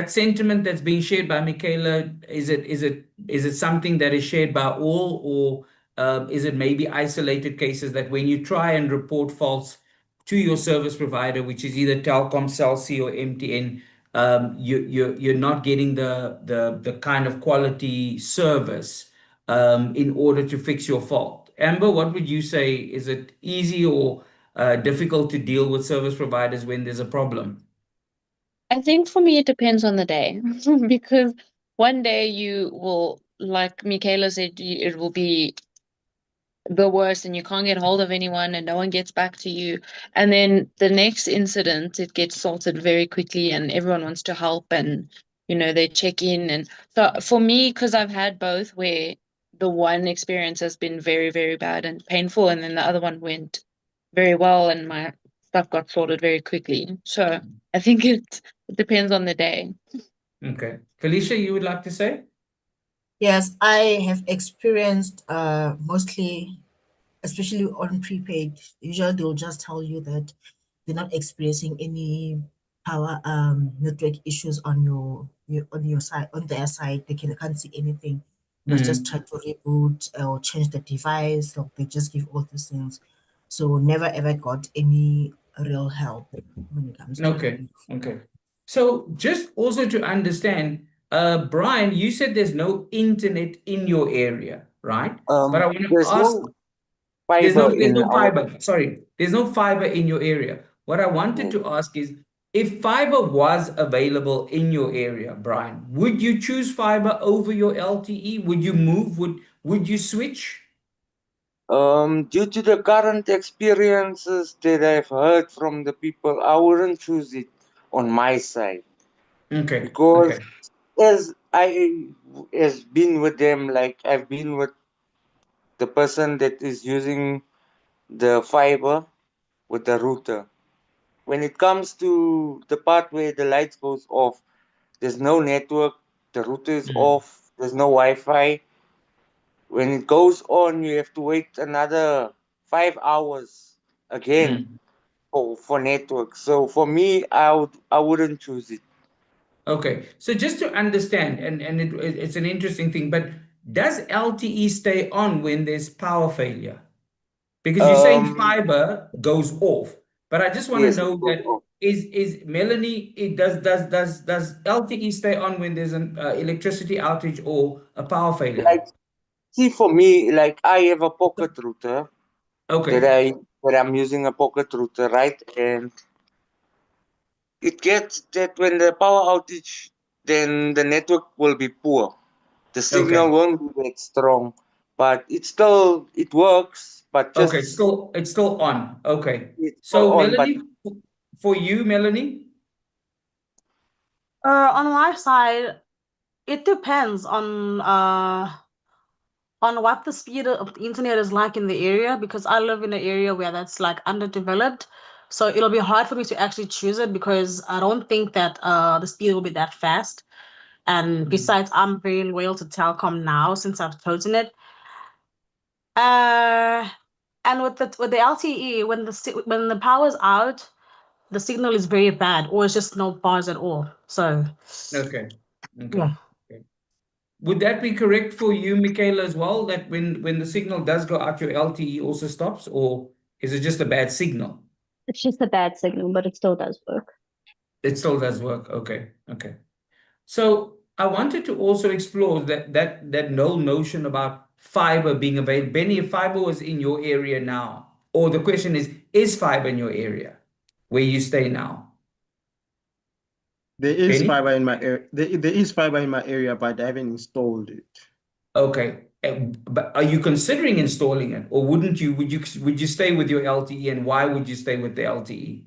sentiment that's being shared by Michaela, is it something that is shared by all, or is it maybe isolated cases that when you try and report faults to your service provider, which is either Telkom, Cell C, or MTN, you're not getting the kind of quality service in order to fix your fault? Amber, what would you say? Is it easy or difficult to deal with service providers when there's a problem? I think for me, it depends on the day because one day you will, like Michaela said, it will be the worst and you can't get hold of anyone and no one gets back to you. And then the next incident, it gets sorted very quickly and everyone wants to help and, they check in. And so for me, because I've had both where the one experience has been very, very bad and painful, and then the other one went very well and my stuff got sorted very quickly. So I think it depends on the day. Okay. Felicia, you would like to say? Yes, I have experienced mostly, especially on prepaid. Usually they'll just tell you that they're not experiencing any power network issues on your side, on their side. Can't see anything. You must just try to reboot or change the device, or they just give all these things. So never ever got any real help when it comes to Okay. Okay. So just also to understand, Brian, you said there's no internet in your area, right? But I want to There's ask, no there's fiber there's in no our. fiber. Sorry, there's no fiber in your area. What I wanted to ask is, if fiber was available in your area, Brian, would you choose fiber over your LTE? Would you move? Would you switch? Due to the current experiences that I've heard from the people, I wouldn't choose it on my side Okay. because Okay. as I has been with them, like I've been with the person that is using the fiber with the router. When it comes to the part where the lights goes off, there's no network, the router is Mm, off, there's no Wi-Fi. When it goes on, you have to wait another 5 hours again mm. for network. So for me, I wouldn't choose it. Okay, so just to understand, and it's an interesting thing, but does LTE stay on when there's power failure? Because you're saying Um, fiber goes off, but I just want to yes, it know goes that off. is Melanie, it does LTE stay on when there's an electricity outage or a power failure? Like, see, for me, like I have a pocket router that Okay, I that I'm using a pocket router, right? And it gets that when the power outage, then the network will be poor. The signal okay, won't be that strong, but it works, but okay. just It's still on. Okay. it's all So on. But Melanie, for you, Melanie. On my side, it depends on on what the speed of the internet is like in the area, because I live in an area where that's like underdeveloped. So it'll be hard for me to actually choose it because I don't think that the speed will be that fast. And besides, I'm very loyal to Telkom now since I've chosen it. Uh, and with the LTE, when the power's out, the signal is very bad, or it's just no bars at all. So Okay. Okay. yeah. Okay. Would that be correct for you, Michaela, as well? That when the signal does go out, your LTE also stops, or is it just a bad signal? It's just a bad signal, but it still does work. It still does work. Okay. Okay. So I wanted to also explore that null notion about fiber being available. Benny, if fiber was in your area now, or the question is fiber in your area where you stay now? There is Benny? fiber in my area. There is fiber in my area, but I haven't installed it. Okay. But are you considering installing it, or wouldn't you? Would you stay with your LTE, and why would you stay with the LTE?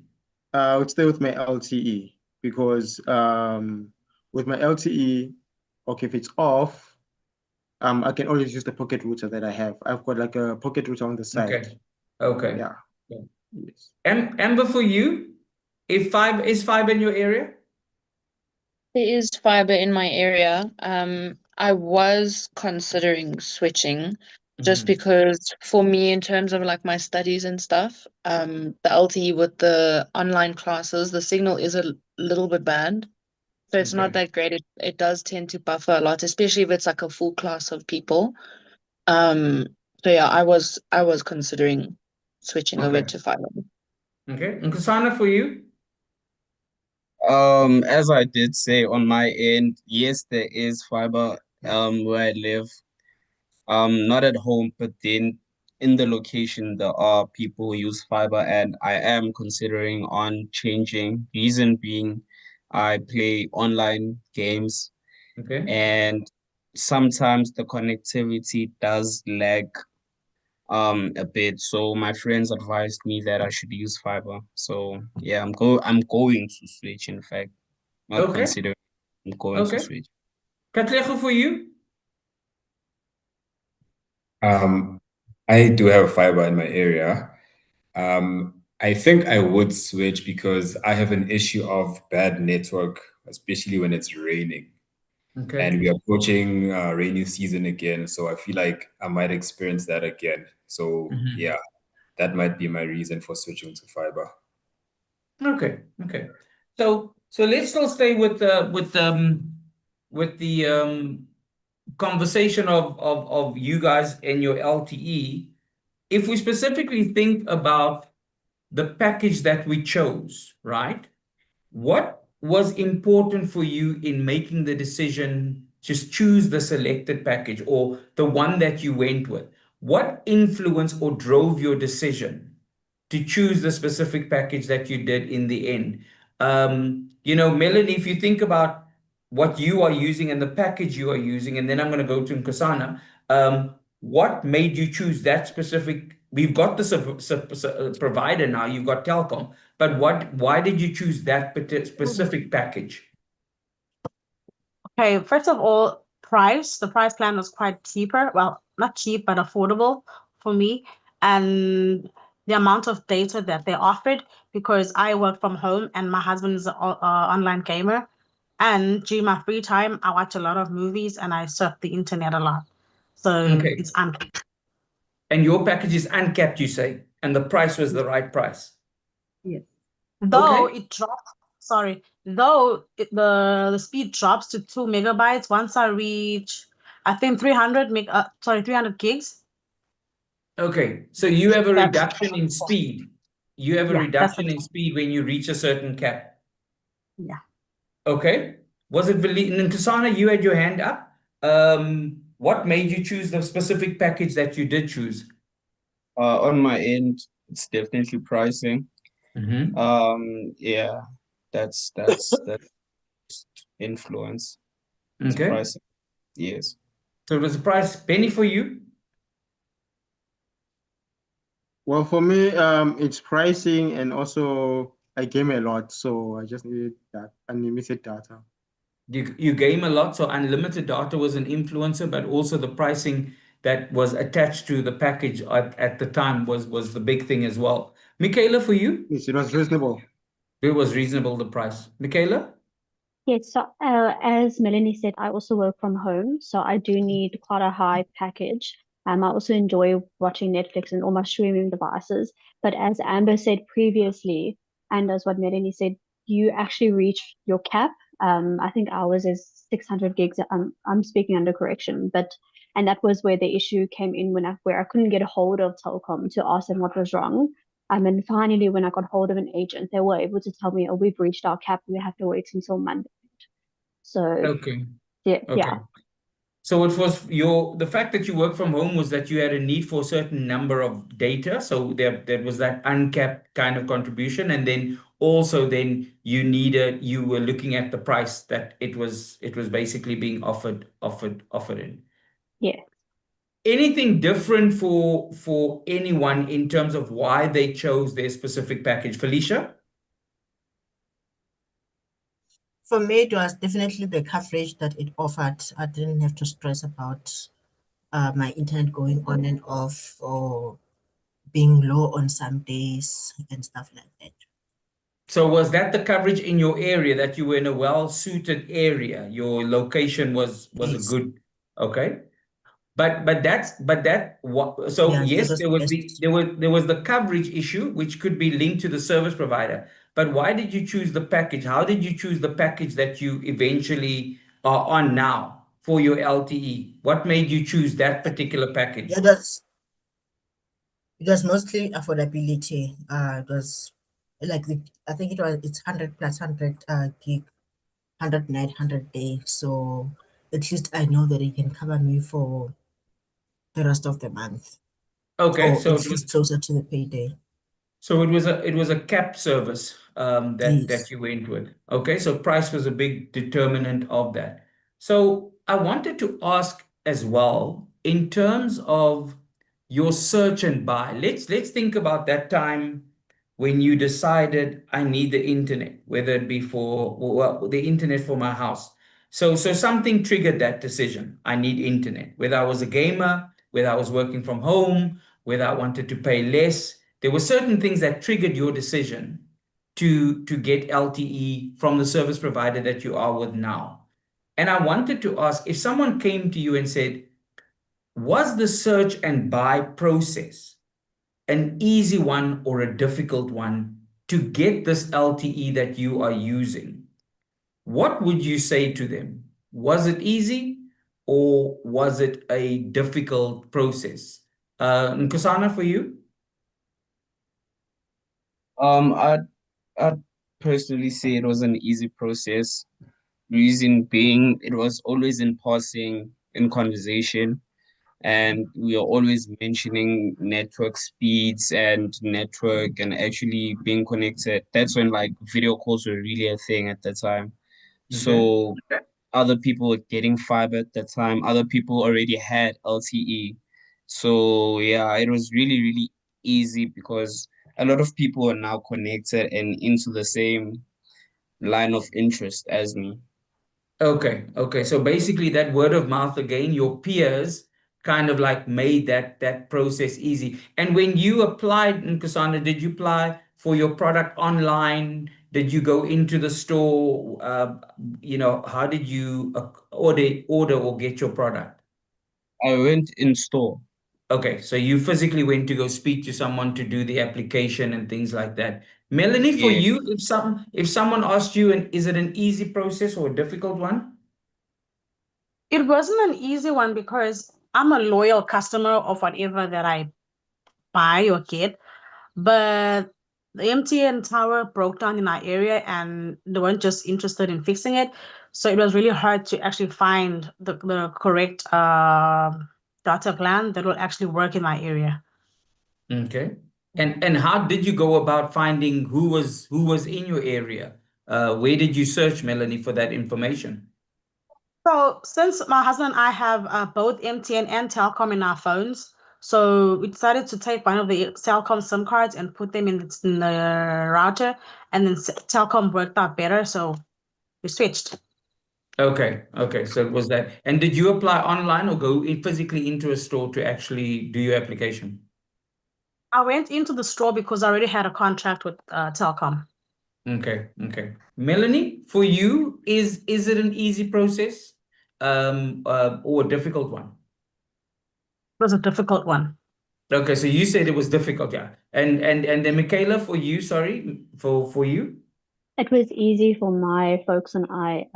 I would stay with my LTE because with my LTE, okay, if it's off, I can always use the pocket router that I have. I've got like a pocket router on the side. Okay. Okay. Yeah. Yeah. Yes. Amber, for you, if fiber is fiber in your area? There is fiber in my area. I was considering switching just because for me, in terms of like my studies and stuff, the LTE with the online classes, the signal is a little bit bad. So it's not Okay. that great. It does tend to buffer a lot, especially if it's like a full class of people. Um, so yeah, I was considering switching over Okay. to fiber. Okay. And Kasana, for you? As I did say on my end, yes, there is fiber where I live. Not at home, but then in the location there are people who use fiber, and I am considering on changing. Reason being, I play online games, Okay. and sometimes the connectivity does lag a bit. So my friends advised me that I should use fiber. So yeah, I'm going to switch, in fact. Not Okay. considering, I'm going to Okay. switch. Katlego, for you? I do have fiber in my area. I think I would switch because I have an issue of bad network, especially when it's raining. Okay. And we are approaching rainy season again, so I feel like I might experience that again. So yeah, that might be my reason for switching to fiber. Okay. Okay. So let's still stay with the conversation of you guys and your LTE. If we specifically think about the package that we chose, right? What was important for you in making the decision to choose the selected package or the one that you went with? What influenced or drove your decision to choose the specific package that you did in the end? Melanie, if you think about what you are using and the package you are using, and then I'm going to go to Nkosana, what made you choose that specific? We've got the provider now, you've got Telkom, but why did you choose that specific package? Okay, first of all, price. The price plan was quite cheaper. Well, not cheap, but affordable for me. And the amount of data that they offered, because I work from home and my husband is an online gamer. And during my free time, I watch a lot of movies and I surf the internet a lot. So Okay. it's uncapped. And your package is uncapped, you say, and the price was the right price. Yes. Though Okay. it drops, sorry, though the speed drops to 2 MB once I reach, I think 300 gigs. Okay. So you have a That's reduction in speed. You have a yeah, that's the reduction in speed when you reach a certain cap. yeah. Okay. Was it Nkosana, you had your hand up? What made you choose the specific package that you did choose? On my end, it's definitely pricing. Yeah, that's influence. It's Okay. pricing. Yes. So it was a price penny for you? Well, for me, it's pricing, and also I game a lot, so I just needed that unlimited data. You game a lot, so unlimited data was an influencer, but also the pricing that was attached to the package at the time was the big thing as well. Michaela, for you, Yes, it was reasonable. it was reasonable, the price. Michaela? Yes, so as Melanie said, I also work from home, so I do need quite a high package. I also enjoy watching Netflix and all my streaming devices. But as Amber said previously, and as what Melanie said, you actually reach your cap. I think ours is 600 gigs. I'm speaking under correction, but and that was where the issue came in where I couldn't get a hold of Telkom to ask them what was wrong. And finally, when I got hold of an agent, they were able to tell me, "Oh, we've reached our cap. We have to wait until Monday." So Okay. yeah, Okay. yeah, So it was the fact that you work from home was that you had a need for a certain number of data. So there was that uncapped kind of contribution. And then also then you were looking at the price that it was basically being offered in. yeah. Anything different for anyone in terms of why they chose their specific package? Felicia? For me, it was definitely the coverage that it offered. I didn't have to stress about my internet going on and off or being low on some days and stuff like that. So was that the coverage in your area, that you were in a well-suited area? Your location was a Yes. good, okay. But what, so Yeah, that yes, was there the was best. there was the coverage issue, which could be linked to the service provider. But why did you choose the package? How did you choose the package that you eventually are on now for your LTE? What made you choose that particular Yeah, package? it was mostly affordability. It was like I think it's 100 plus 100 gig, 100 night, 100 day. So at least I know that it can cover me for the rest of the month, Okay, or so at least closer to the payday. so it was a capped service that Yes. you went with. Okay, so price was a big determinant of that. So I wanted to ask as well, in terms of your search and buy. Let's think about that time when you decided I need the internet, whether it be for well, the internet for my house. So something triggered that decision. I need internet. Whether I was a gamer, whether I was working from home, whether I wanted to pay less, there were certain things that triggered your decision to get LTE from the service provider that you are with now. And I wanted to ask, if someone came to you and said, was the search and buy process an easy one or a difficult one to get this LTE that you are using? What would you say to them? Was it easy or was it a difficult process? Nkosana, for you? I'd personally say it was an easy process. Reason being, it was always in passing, in conversation, and we are always mentioning network speeds and network and actually being connected. That's when like video calls were really a thing at the time. Okay. So other people were getting fiber at the time. Other people already had LTE. So yeah, it was really, really easy because a lot of people are now connected and into the same line of interest as me. Okay, okay. So basically that word of mouth again, your peers kind of like made that process easy. And when you applied, Cassandra, did you apply for your product online? Did you go into the store? How did you order or get your product? I went in store. Okay, so you physically went to go speak to someone to do the application and things like that. Melanie, for Yeah. you, if someone asked you, and is it an easy process or a difficult one? It wasn't an easy one because I'm a loyal customer of whatever that I buy or get. But the MTN tower broke down in our area and they weren't just interested in fixing it. So it was really hard to actually find the correct data plan that will actually work in my area. Okay. And how did you go about finding who was in your area? Where did you search, Melanie, for that information? So since my husband and I have both MTN and Telkom in our phones, so we decided to take one of the Telkom SIM cards and put them in the router, and then Telkom worked out better, so we switched. Okay, okay. So it was that. And did you apply online or go physically into a store to actually do your application? I went into the store because I already had a contract with Telkom. Okay, okay. Melanie, for you, is it an easy process, or a difficult one? It was a difficult one. Okay, so you said it was difficult, yeah. And then Michaela, for you, sorry, for you. It was easy for my folks and I.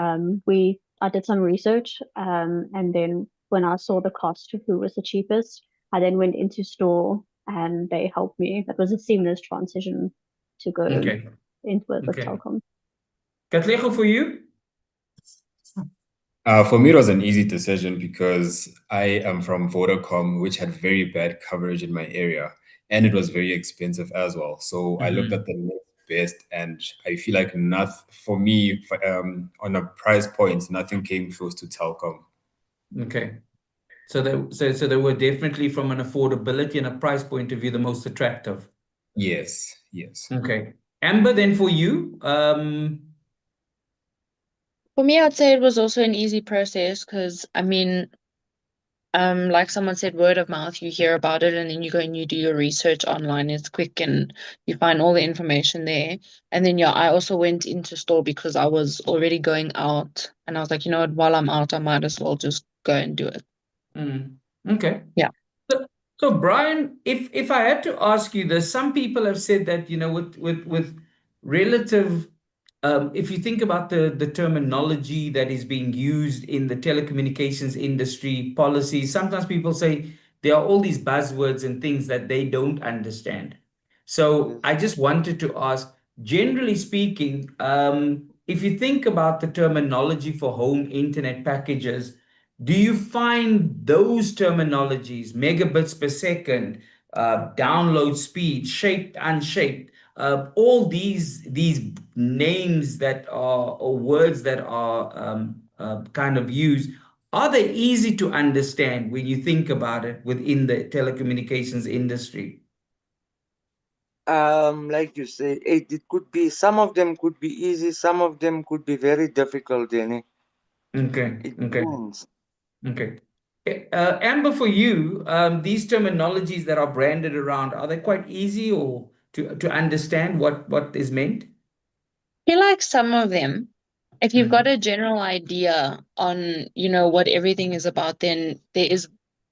I did some research, and then when I saw the cost of who was the cheapest, I then went into store and they helped me. That was a seamless transition to go Okay, into it with okay. Telkom. Katlego, for you? For me, it was an easy decision because I am from Vodacom, which had very bad coverage in my area, and it was very expensive as well. So I looked at the next best, and I feel like for me, on a price point, nothing came close to Telkom. Okay. So they were definitely, from an affordability and a price point of view, the most attractive. Yes, yes. Okay. Amber, then for you, For me, I'd say it was also an easy process because I mean, like someone said, word of mouth, you hear about it and then you go and you do your research online. It's quick and you find all the information there. And then yeah, I also went into store because I was already going out and I was like, you know what, while I'm out, I might as well just go and do it. okay. Yeah. So Brian, if I had to ask you this, some people have said that, with relative, if you think about the terminology that is being used in the telecommunications industry policies, sometimes people say there are all these buzzwords and things that they don't understand. So I just wanted to ask, generally speaking, if you think about the terminology for home internet packages, do you find those terminologies, megabits per second, download speed, shaped, unshaped, all these names that are, or words that are, kind of used, are they easy to understand when you think about it within the telecommunications industry? Like you say, it could be, some of them could be easy, some of them could be very difficult, Danny. Okay, It okay, depends. okay. Amber, for you, these terminologies that are branded around, are they quite easy or to understand what is meant? I feel like some of them, if you've got Mhm. a general idea on, you know, what everything is about, then there is.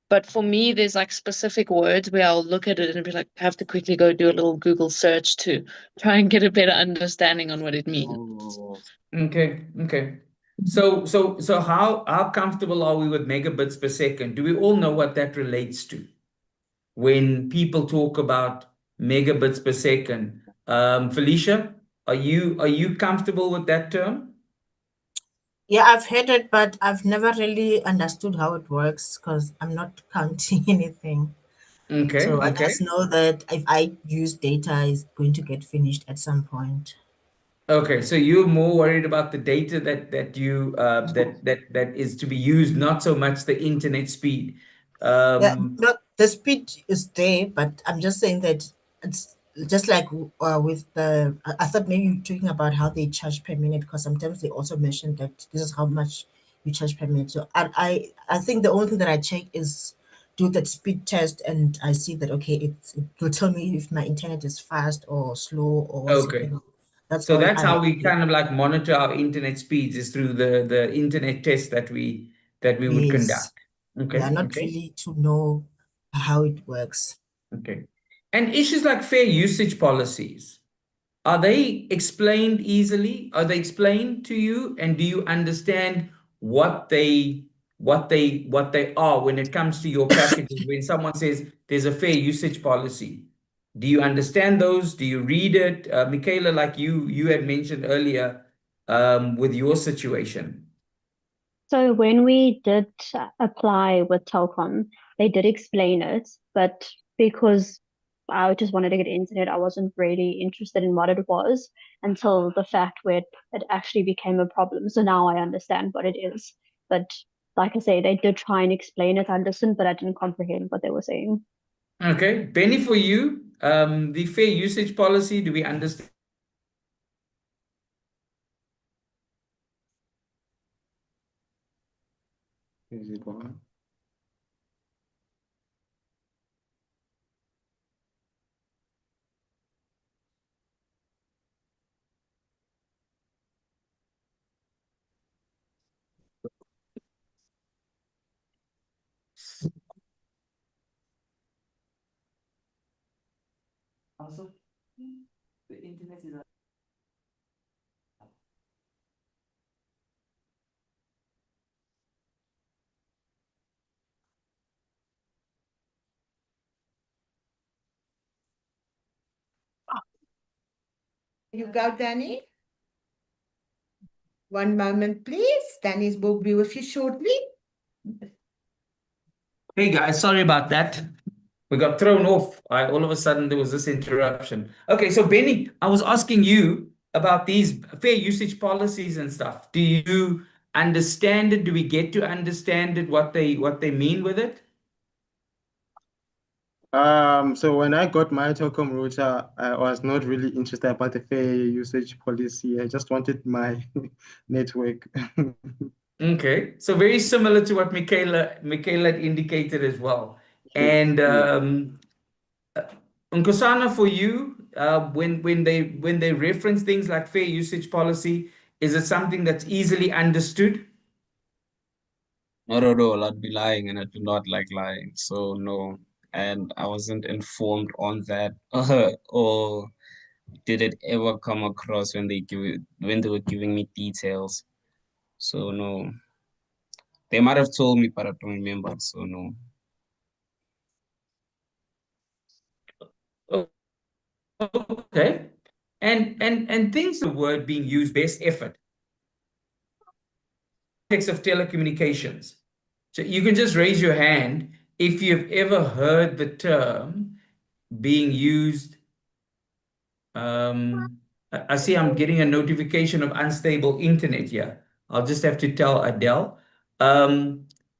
But for me, there's like specific words where I'll look at it and be like, have to quickly go do a little Google search to try and get a better understanding on what it means. Oh, Okay, okay. So how comfortable are we with megabits per second? Do we all know what that relates to when people talk about megabits per second? Felicia, are you comfortable with that term? Yeah, I've heard it, but I've never really understood how it works because I'm not counting anything. Okay, So I okay. just know that if I use data, it's going to get finished at some point. Okay, so you're more worried about the data that is to be used, not so much the internet speed. Yeah, Um, not the speed is there, but I'm just saying that it's just like with the. I thought maybe you're talking about how they charge per minute because sometimes they also mention that this is how much you charge per minute. So I think the only thing that I check is do that speed test and I see that okay, it will tell me if my internet is fast or slow or what's okay. happening. That's So all that's how I we kind of like monitor our internet speeds, is through the internet test that we would yes. conduct. Yeah, Okay, not okay, really to know how it works. okay. And issues like fair usage policies, are they explained easily? Are they explained to you? And do you understand what they are when it comes to your packages? When someone says there's a fair usage policy, do you understand those? Do you read it? Michaela, like you had mentioned earlier, with your situation. So when we did apply with Telkom, they did explain it, but because I just wanted to get internet, I wasn't really interested in what it was until the fact where it actually became a problem. So now I understand what it is. But like I say, they did try and explain it. I listened, but I didn't comprehend what they were saying. Okay, Benny, for you, the fair usage policy, do we understand? Is it one? Also, the internet is. You go, Danny. One moment, please. Danny will be with you shortly. Hey guys, sorry about that. We got thrown off. All of a sudden there was this interruption. Okay, so Benny, I was asking you about these fair usage policies and stuff. Do you understand it? Do we get to understand it, what they mean with it? So when I got my telecom router, I was not really interested about the fair usage policy. I just wanted my network. Okay, so very similar to what Michaela had indicated as well. Yeah. And Nkosana, for you, when they reference things like fair usage policy, is it something that's easily understood? Not at all. I'd be lying, and I do not like lying. So no, and I wasn't informed on that, or did it ever come across when they were giving me details. So no, they might have told me, but I don't remember. So no. Oh, okay. And things the word being used best effort context of telecommunications. So you can just raise your hand if you've ever heard the term being used. I see I'm getting a notification of unstable internet here. I'll just have to tell Adele.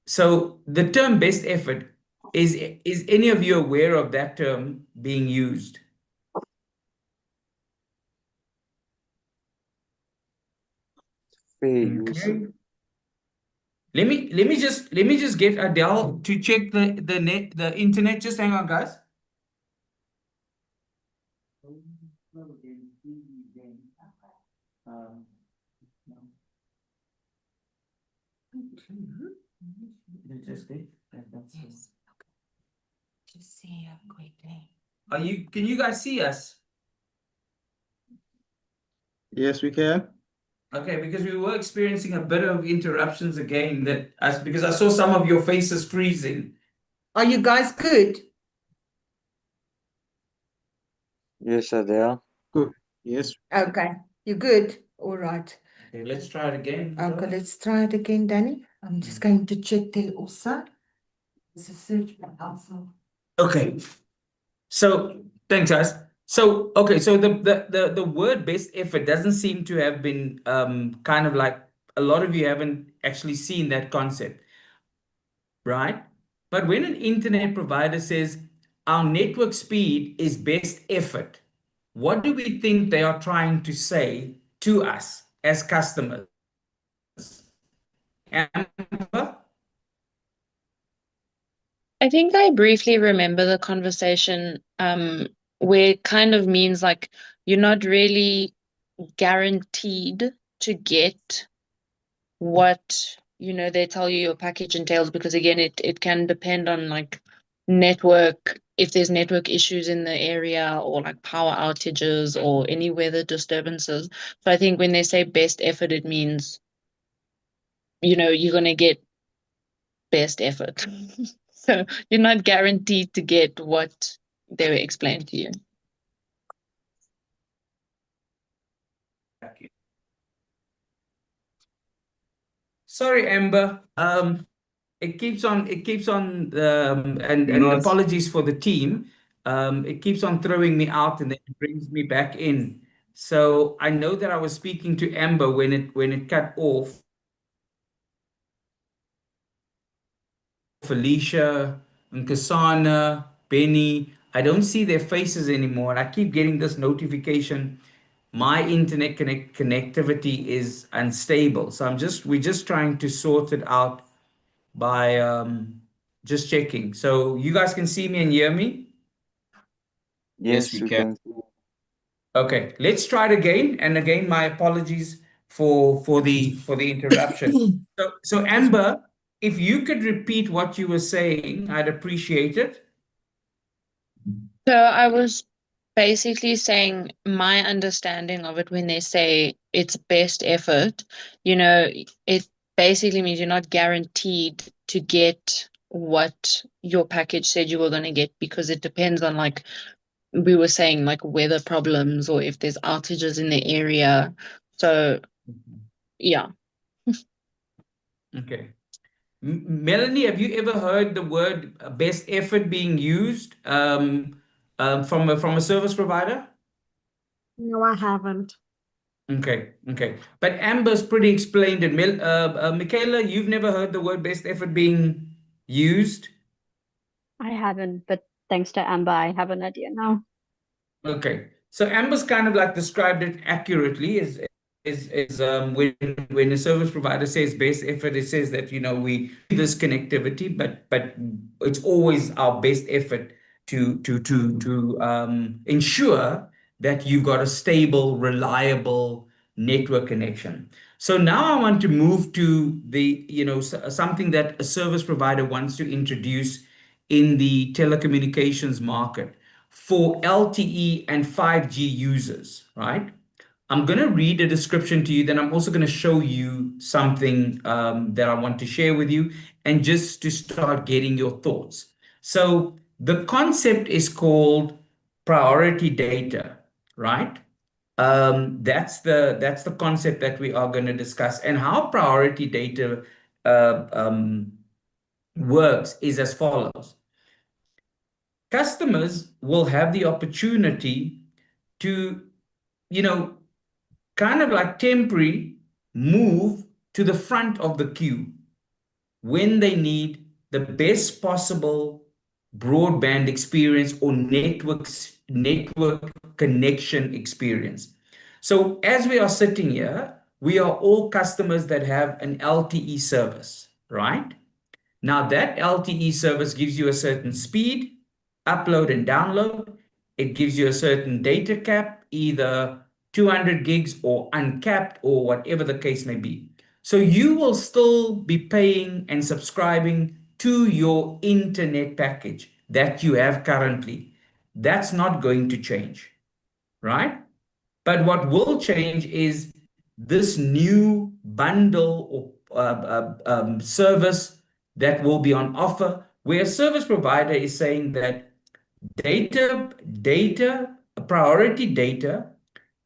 So the term best effort, is any of you aware of that term being used? Fair use. Okay. Let me just get Adele to check the internet. Just hang on, guys. Yes. Just see quickly. Can you guys see us? Yes, we can. Okay, because we were experiencing a bit of interruptions again because I saw some of your faces freezing. Are you guys good? Yes, Adele. Good. Yes. Okay, you good? All right. Okay, let's try it again. Okay, let's try it again, Danny. I'm just going to check there also. This is search for also. Okay. So thanks, guys. So okay, so the word best effort doesn't seem to have been kind of like a lot of you haven't actually seen that concept, right? But when an internet provider says our network speed is best effort, what do we think they are trying to say to us as customers? Amber? I think I briefly remember the conversation where it kind of means like you're not really guaranteed to get what they tell you your package entails, because again it can depend on like network, if there's network issues in the area, or like power outages or any weather disturbances. So I think when they say best effort, it means you're going to get best effort. So you're not guaranteed to get what they were explained to you. Sorry, Amber. It keeps on, You and know, it's apologies for the team. It keeps on throwing me out and then it brings me back in. So I know that I was speaking to Amber when it cut off. Felicia, Nkasana, Benny. I don't see their faces anymore, and I keep getting this notification. My internet connectivity is unstable. So we're just trying to sort it out by just checking. So you guys can see me and hear me? Yes, we can. Okay, let's try it again. And again, my apologies for the interruption. So Amber, if you could repeat what you were saying, I'd appreciate it. So I was basically saying my understanding of it when they say it's best effort, it basically means you're not guaranteed to get what your package said you were going to get, because it depends on, like we were saying, like weather problems or if there's outages in the area. So yeah. Okay. Melanie, have you ever heard the word best effort being used from a service provider? No, I haven't. Okay, okay. But Amber's pretty explained it. Michaela, you've never heard the word best effort being used? I haven't, but thanks to Amber, I have an idea now. Okay. So Amber's kind of like described it accurately is when a service provider says best effort, it says that we do this connectivity, but it's always our best effort to ensure that you've got a stable, reliable network connection. So now I want to move to the something that a service provider wants to introduce in the telecommunications market for LTE and 5G users, right? I'm going to read a description to you, then I'm also going to show you something that I want to share with you, and just to start getting your thoughts. So the concept is called priority data, right? That's the concept that we are going to discuss, and how priority data works is as follows. Customers will have the opportunity to, kind of like temporary move to the front of the queue when they need the best possible broadband experience or network connection experience. So as we are sitting here, we are all customers that have an LTE service, right? Now that LTE service gives you a certain speed, upload and download. It gives you a certain data cap, either 200 gigs or uncapped or whatever the case may be. So you will still be paying and subscribing to your internet package that you have currently. That's not going to change, right? But what will change is this new bundle or service that will be on offer, where a service provider is saying that priority data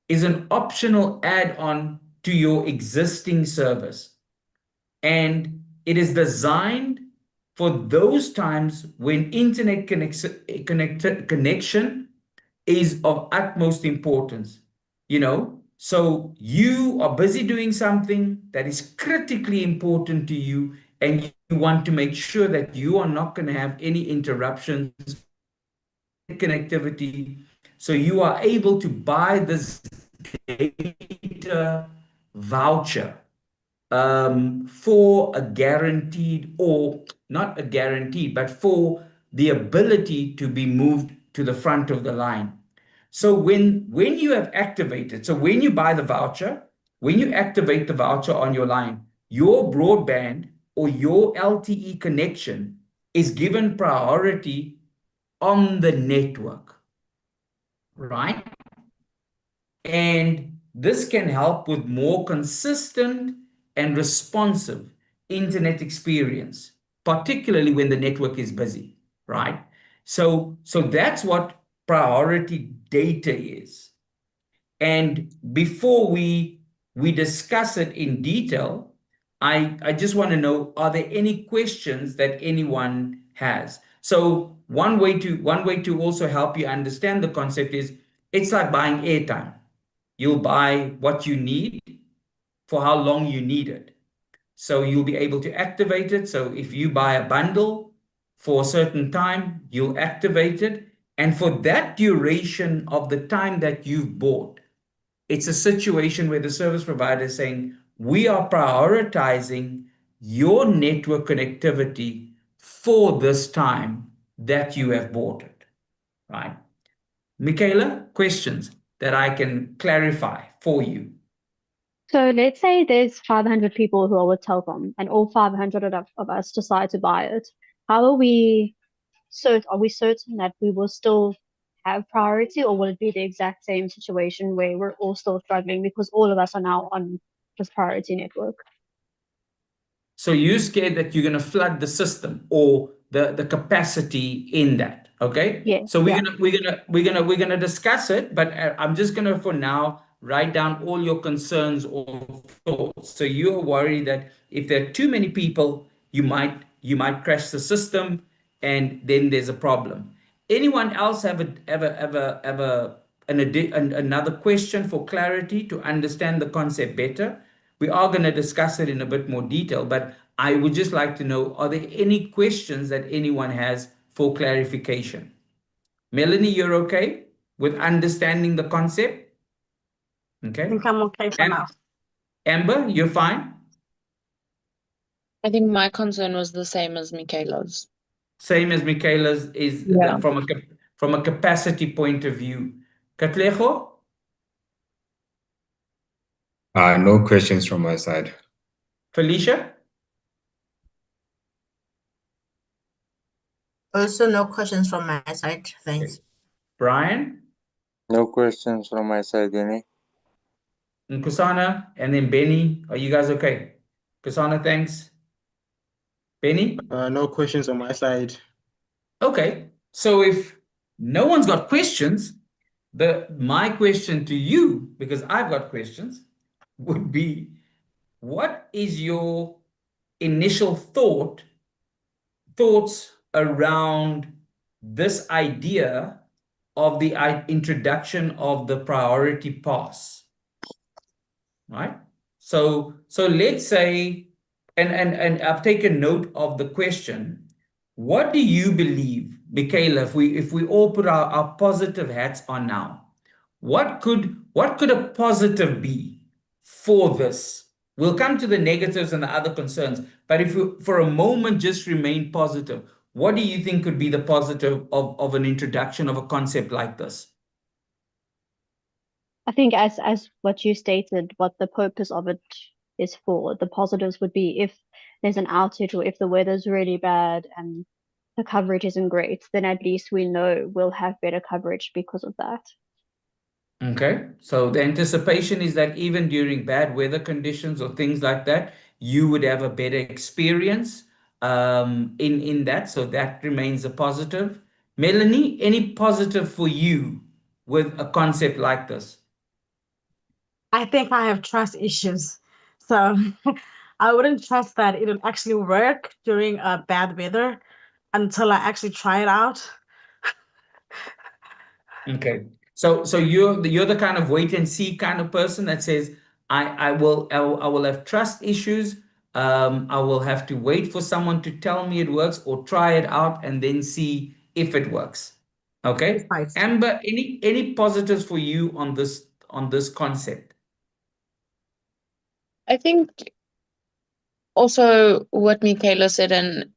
is an optional add-on to your existing service. And it is designed for those times when internet connection is of utmost importance. So you are busy doing something that is critically important to you, and you want to make sure that you are not going to have any interruptions, connectivity. So you are able to buy this data voucher for a guaranteed, or not a guaranteed, but for the ability to be moved to the front of the line. So when you have activated, so when you buy the voucher, when you activate the voucher on your line, your broadband or your LTE connection is given priority on the network, right? And this can help with more consistent and responsive internet experience, particularly when the network is busy, right? So that's what priority data is. And before we discuss it in detail, I just want to know, are there any questions that anyone has? So one way to also help you understand the concept is, it's like buying airtime. You'll buy what you need for how long you need it. So you'll be able to activate it. So if you buy a bundle for a certain time, you'll activate it. And for that duration of the time that you've bought, it's a situation where the service provider is saying, we are prioritizing your network connectivity for this time that you have bought it, right? Michaela, questions that I can clarify for you. So let's say there's 500 people who are with Telkom and all 500 of us decide to buy it. How are we certain that we will still have priority, or will it be the exact same situation where we're all still struggling because all of us are now on this priority network? So you're scared that you're going to flood the system or the capacity in that. Okay. Yeah, So yeah. we're gonna discuss it, but I'm just gonna for now write down all your concerns or thoughts. So you're worried that if there are too many people, you might crash the system, and then there's a problem. Anyone else have another question for clarity to understand the concept better? We are going to discuss it in a bit more detail, but I would just like to know, are there any questions that anyone has for clarification? Melanie, you're okay with understanding the concept? I Okay. think I'm okay for now. Amber, you're fine? I think my concern was the same as Michaela's. Same as Michaela's is Yeah. from a capacity point of view. Katlego? No questions from my side. Felicia? Also, no questions from my side. Thanks. Brian? No questions from my side, any. And Kusana? And then Benny? Are you guys okay? Kusana, thanks. Benny? No questions on my side. Okay. So if no one's got questions, my question to you, because I've got questions, would be, what is your initial thoughts around this idea of the introduction of the priority pass, right? So let's say, and I've taken note of the question. What do you believe, Michaela, if we all put our positive hats on now, what could a positive be for this? We'll come to the negatives and the other concerns, but if we for a moment just remain positive, what do you think could be the positive of an introduction of a concept like this? I think as what you stated, what the purpose of it is for, the positives would be if there's an outage or if the weather's really bad and the coverage isn't great, then at least we know we'll have better coverage because of that. Okay, so the anticipation is that even during bad weather conditions or things like that, you would have a better experience in that. So that remains a positive. Melanie, any positive for you with a concept like this? I think I have trust issues. So I wouldn't trust that it'll actually work during bad weather until I actually try it out. Okay, so you're the kind of wait and see kind of person that says I will have trust issues. I will have to wait for someone to tell me it works or try it out and then see if it works. Okay, Precisely. Amber, any positives for you on this concept? I think also what Michaela said, and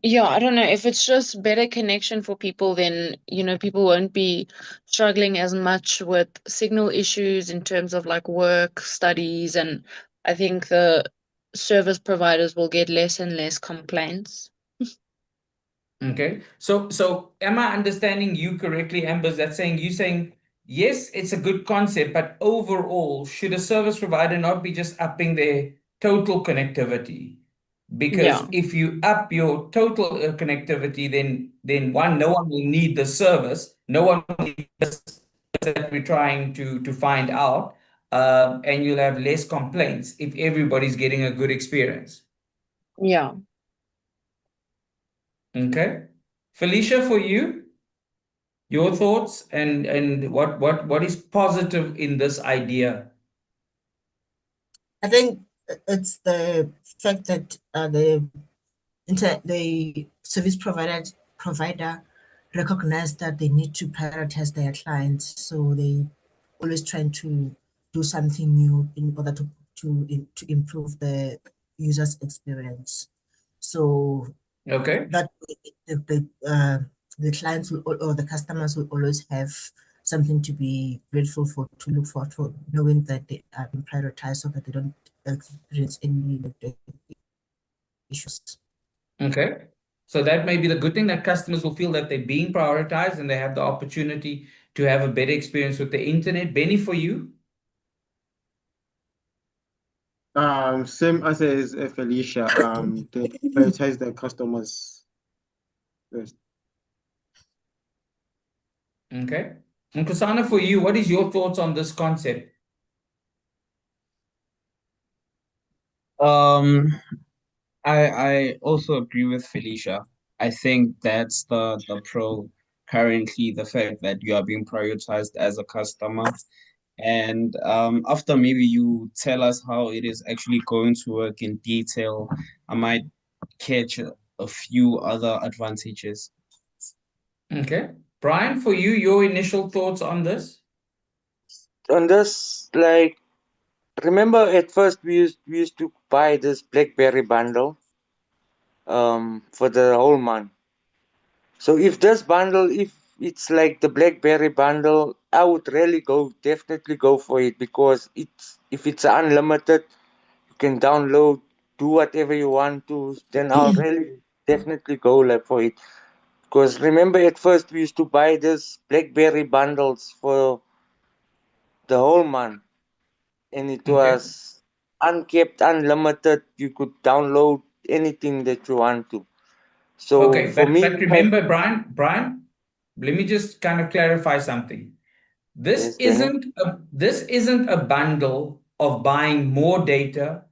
yeah, I don't know if it's just better connection for people, then people won't be struggling as much with signal issues in terms of like work, studies, and I think the service providers will get less and less complaints. Okay, so am I understanding you correctly, Amber? That you saying yes, it's a good concept, but overall, should a service provider not be just upping their total connectivity? Because Yeah. if you up your total connectivity, then no one will need the service. No one will need this that we're trying to find out, and you'll have less complaints if everybody's getting a good experience. Yeah. Okay, Felicia, for you, your thoughts and what is positive in this idea? I think it's the fact that the service provider recognize that they need to prioritize their clients, so they always trying to do something new in order to improve the user's experience. So Okay. that the clients will, or the customers will always have something to be grateful for, to look for, knowing that they are being prioritized so that they don't experience any issues. Okay. So that may be the good thing, that customers will feel that they're being prioritized and they have the opportunity to have a better experience with the internet. Benny, for you? Same as Felicia. They prioritize their customers first. Okay. And Kusana, for you, what is your thoughts on this concept? Um, I also agree with Felicia. I think that's the pro currently, the fact that you are being prioritized as a customer. And after maybe you tell us how it is actually going to work in detail, I might catch a few other advantages. Okay. Brian, for you, your initial thoughts on this? On this, like, remember at first we used to buy this BlackBerry bundle for the whole month. So if this bundle, if it's like the BlackBerry bundle, I would really definitely go for it, because if it's unlimited, you can download, do whatever you want to. Then I'll really definitely go like for it. Because remember at first we used to buy this BlackBerry bundles for the whole month, and it Okay. was uncapped, unlimited. You could download anything that you want to. So Okay, for me, but remember, Brian, let me just kind of clarify something. yes, Danny. This isn't a bundle of buying more data.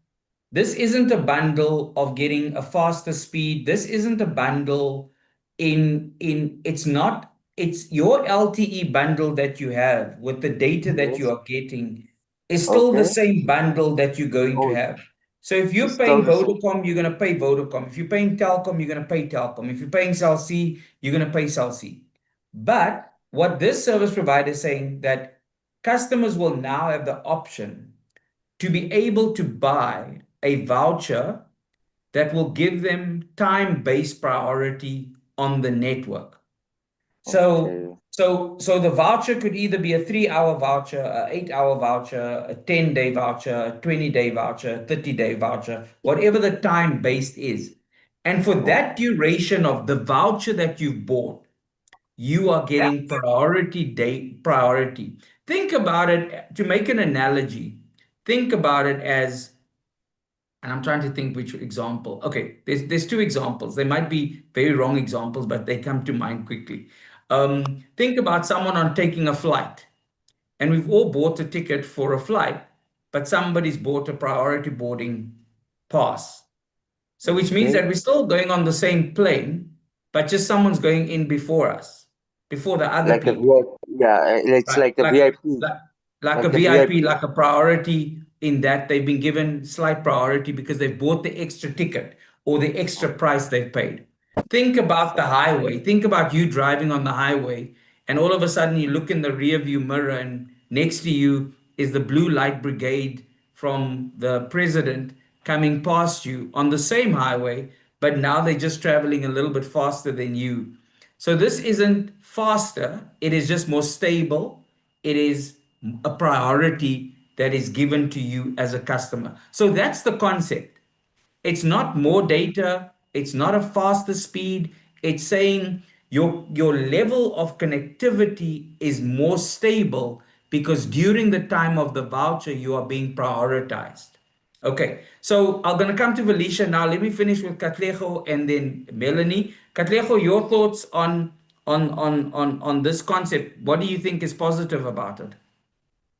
This isn't a bundle of getting a faster speed. This isn't a bundle in it's not, it's your LTE bundle that you have with the data that you Yes. are getting is still the Okay. same bundle that you're going to Oh, have. So if you're it's still paying the same. Vodacom, you're going to pay Vodacom. If you're paying Telkom, you're going to pay Telkom. If you're paying Cell C, you're going to pay Cell C. But what this service provider is saying, that customers will now have the option to be able to buy a voucher that will give them time-based priority on the network. So, Okay. so the voucher could either be a 3-hour voucher, a 8-hour voucher, a 10-day voucher, a 20-day voucher, a 30-day voucher, whatever the time-based is. And for that Okay. duration of the voucher that you've bought, you are getting priority. Think about it, to make an analogy, think about it as, and I'm trying to think which example. Okay, there's two examples. They might be very wrong examples, but they come to mind quickly. Think about someone on taking a flight, and we've all bought a ticket for a flight, but somebody's bought a priority boarding pass. So which means that Okay. we're still going on the same plane, but just someone's going in before us, before the other Like a people. VIP. Yeah, it's Right. like a Like, VIP. like, like a Like a VIP, VIP. like a priority, in that they've been given slight priority because they've bought the extra ticket or the extra price they've paid. Think about the highway. Think about you driving on the highway, and all of a sudden you look in the rear view mirror, and next to you is the blue light brigade from the president coming past you on the same highway, but now they're just traveling a little bit faster than you. So this isn't faster, it is just more stable. It is a priority that is given to you as a customer. So that's the concept. It's not more data, it's not a faster speed. It's saying your level of connectivity is more stable because during the time of the voucher, you are being prioritized. Okay, so I'm going to come to Felicia now. Let me finish with Katlego and then Melanie. Katlego, your thoughts on this concept. What do you think is positive about it?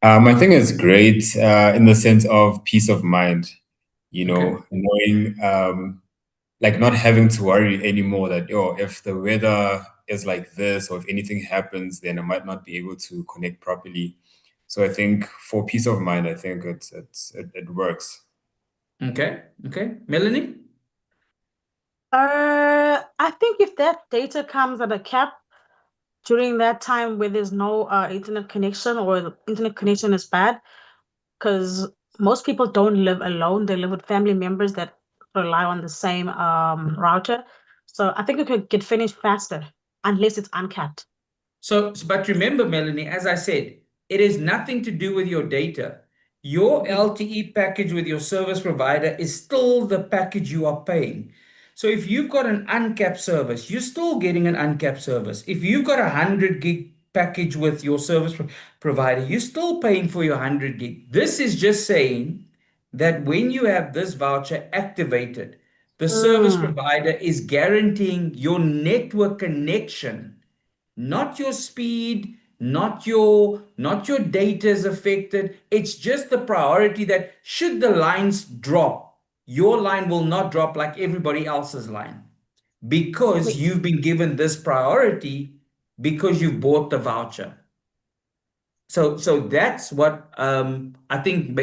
I think it's great in the sense of peace of mind, Okay. knowing like not having to worry anymore that, oh, if the weather is like this or if anything happens, then I might not be able to connect properly. So I think for peace of mind, I think it works. Okay. Okay. Melanie? I think if that data comes at a cap during that time where there's no internet connection, or the internet connection is bad, because most people don't live alone. They live with family members that rely on the same router. So I think it could get finished faster unless it's uncapped. But remember, Melanie, as I said, it is nothing to do with your data. Your LTE package with your service provider is still the package you are paying. So if you've got an uncapped service, you're still getting an uncapped service. If you've got a 100 gig package with your service provider, you're still paying for your 100 gig. This is just saying that when you have this voucher activated, the service provider is guaranteeing your network connection, not your speed, not your data is affected. It's just the priority that should the lines drop, your line will not drop like everybody else's line, because Wait, you've been given this priority because you bought the voucher. So that's what I think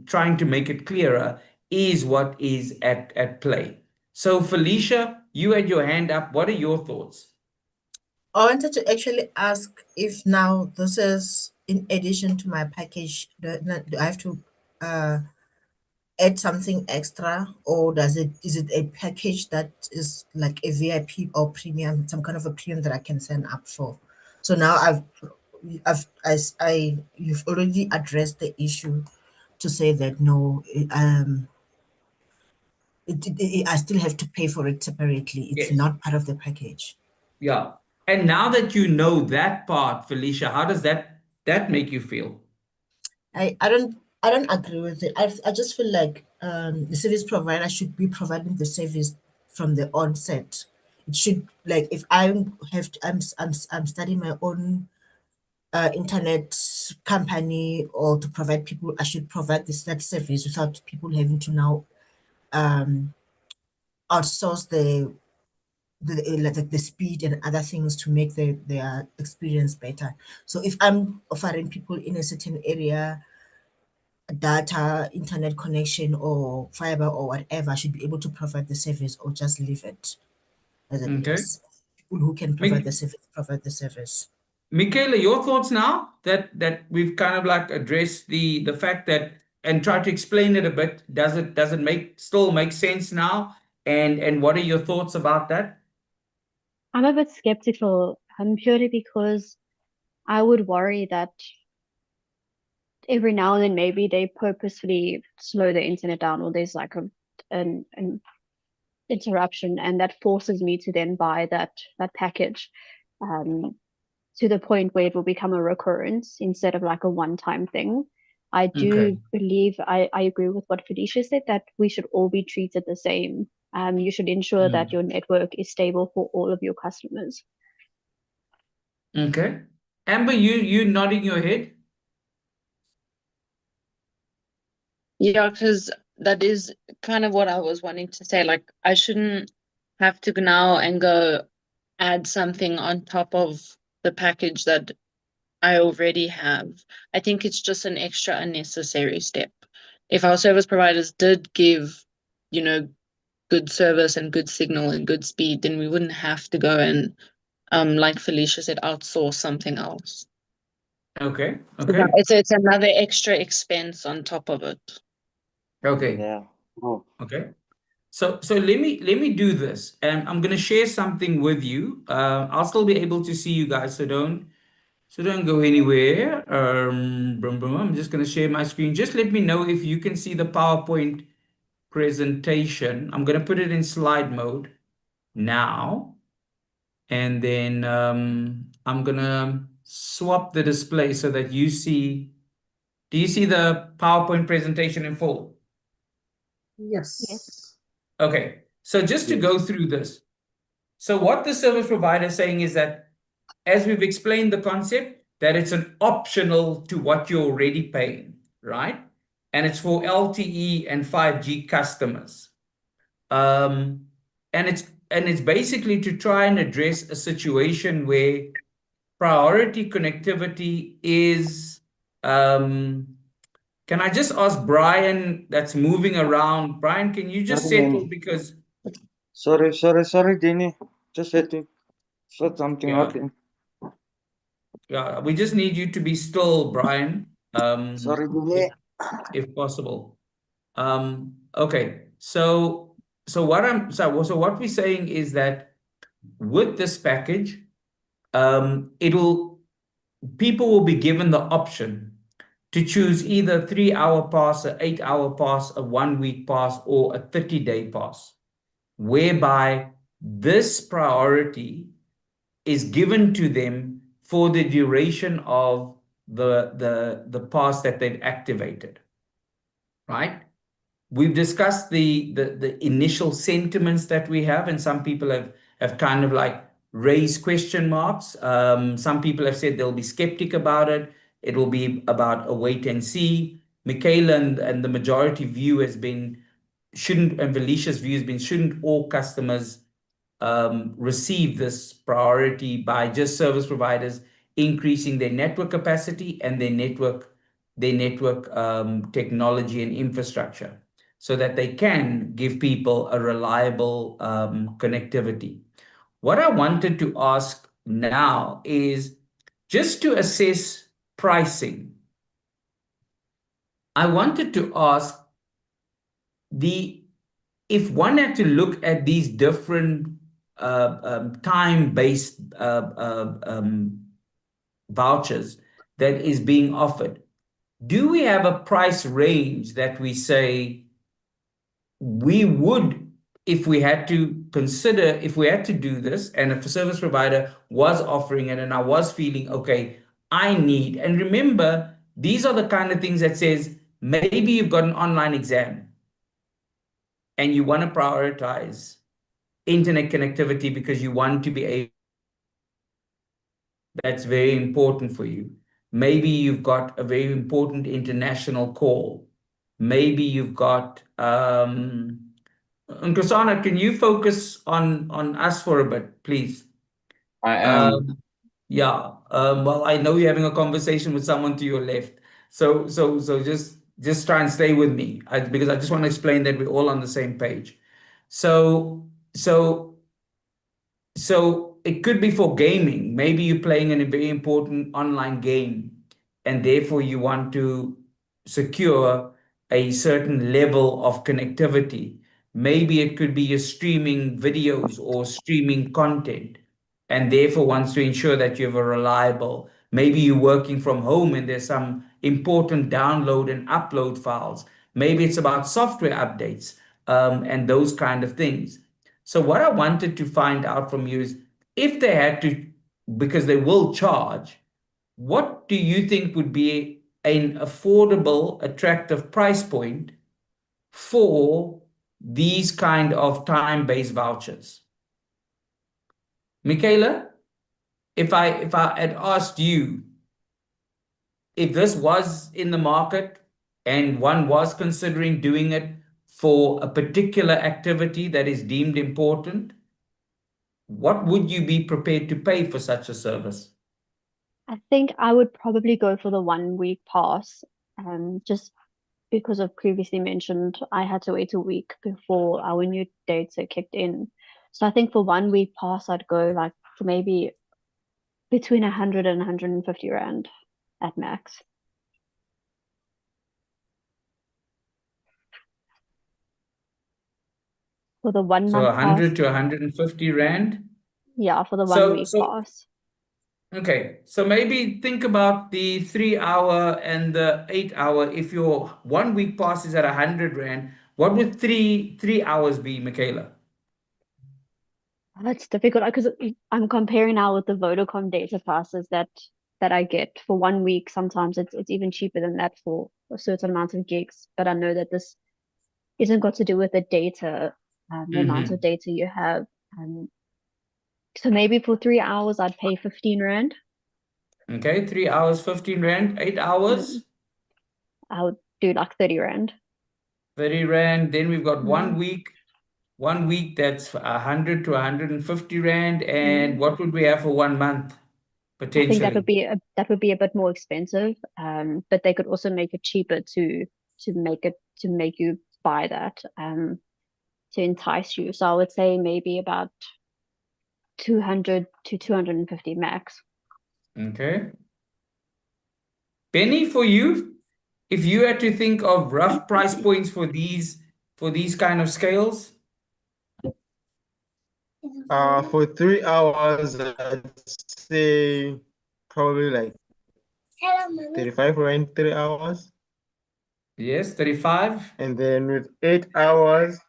trying to make it clearer is what is at play. So Felicia, you had your hand up. What are your thoughts? I wanted to actually ask if now this is in addition to my package, do I have to add something extra, or is it a package that is like a VIP or premium, some kind of a premium that I can sign up for? So now you've already addressed the issue to say that no, I still have to pay for it separately. It's Yes. not part of the package. Yeah. And now that you know that part, Felicia, how does that make you feel? I don't agree with it. I just feel like the service provider should be providing the service from the onset. It should, like, if I'm starting my own internet company or to provide people, I should provide that service without people having to now outsource the speed and other things to make their experience better. So if I'm offering people in a certain area data, internet connection, or fiber or whatever, I should be able to provide the service or just leave it as it Okay. is. People who can provide the service provide the service. Michaela, your thoughts now that we've kind of like addressed the fact that and try to explain it a bit. Does it still make sense now? And what are your thoughts about that? I'm a bit skeptical, purely because I would worry that every now and then maybe they purposefully slow the internet down, or there's like an interruption, and that forces me to then buy that package, to the point where it will become a recurrence instead of like a one-time thing. I do believe I agree with what Felicia said, that we should all be treated the same. You should ensure that your network is stable for all of your customers. Okay. Amber, you nodding your head? Yeah, because that is kind of what I was wanting to say. Like, I shouldn't have to now and go add something on top of the package that I already have. I think it's just an extra unnecessary step. If our service providers did give, good service and good signal and good speed, then we wouldn't have to go and, like Felicia said, outsource something else. Okay. So Okay. it's another extra expense on top of it. Okay. Yeah. Oh. Okay. So let me do this. And I'm gonna share something with you. I'll still be able to see you guys, so don't go anywhere. I'm just gonna share my screen. Just let me know if you can see the PowerPoint presentation. I'm gonna put it in slide mode now. And then I'm gonna swap the display so that you see. Do you see the PowerPoint presentation in full? yes. Okay, so just to go through this. So what the service provider is saying is that, as we've explained the concept, that it's an optional to what you're already paying, right? And it's for LTE and 5G customers. And it's basically to try and address a situation where priority connectivity is can I just ask Brian that's moving around? Brian, can you just Sorry, settle man. because Sorry, Danny. Just had to sort something yeah, out. we just need you to be still, Brian. Sorry, Danny. if possible. Okay, so what we're saying is that with this package, people will be given the option to choose either 3-hour pass, an 8-hour pass, a 1-week pass, or a 30-day pass, whereby this priority is given to them for the duration of the pass that they've activated, right? We've discussed the initial sentiments that we have, and some people have kind of like raised question marks. Some people have said they'll be skeptic about it. It will be about a wait and see. Michaela and the majority view has been and Felicia's view has been, shouldn't all customers receive this priority by just service providers increasing their network capacity and their network technology and infrastructure, so that they can give people a reliable connectivity. What I wanted to ask now is just to assess pricing. I wanted to ask, if one had to look at these different time-based vouchers that is being offered, do we have a price range that we say we would, if we had to do this, and if a service provider was offering it and I was feeling, okay, and remember, these are the kind of things that says, maybe you've got an online exam and you want to prioritize internet connectivity because you want to be able, that's very important for you. Maybe you've got a very important international call. Maybe you've got Nkosana, can you focus on us for a bit, please? I am. Yeah. Well, I know you're having a conversation with someone to your left. So just try and stay with me, because I just want to explain that we're all on the same page. So it could be for gaming. Maybe you're playing in a very important online game, and therefore you want to secure a certain level of connectivity. Maybe it could be you're streaming videos or streaming content, and therefore wants to ensure that you have a reliable. Maybe you're working from home and there's some important download and upload files. Maybe it's about software updates, and those kind of things. So what I wanted to find out from you is, if they had to, because they will charge, what do you think would be an affordable, attractive price point for these kind of time-based vouchers? Michaela, if I had asked you, if this was in the market and one was considering doing it for a particular activity that is deemed important, what would you be prepared to pay for such a service? I think I would probably go for the 1 week pass, just because of previously mentioned, I had to wait a week before our new data kicked in. So I think for 1 week pass, I'd go like for maybe between 100 and 150 Rand at max. For the 1 So month 100 pass. to 150 Rand? Yeah, for the 1 So, week so pass. okay, so maybe think about the 3-hour and the 8-hour. If your 1 week pass is at 100 Rand, what would three hours be, Michaela? That's difficult because I'm comparing now with the Vodacom data passes that I get for 1 week. Sometimes it's even cheaper than that for a certain amount of gigs. But I know that this isn't got to do with the data, the amount of data you have. So maybe for 3 hours, I'd pay 15 Rand. Okay, 3 hours, 15 Rand, 8 hours, I would do like 30 Rand. 30 Rand. Then we've got 1 week. 1 week, that's 100 to 150 Rand. And what would we have for 1 month, I think that potentially? would be a bit more expensive. But they could also make it cheaper to make you buy that, to entice you. So I would say maybe about 200 to 250 max. Okay. Penny, for you, if you had to think of rough price points for these kind of scales? For 3 hours, I'd say probably like 35 rand 3 hours. Yes, 35. And then with 8 hours,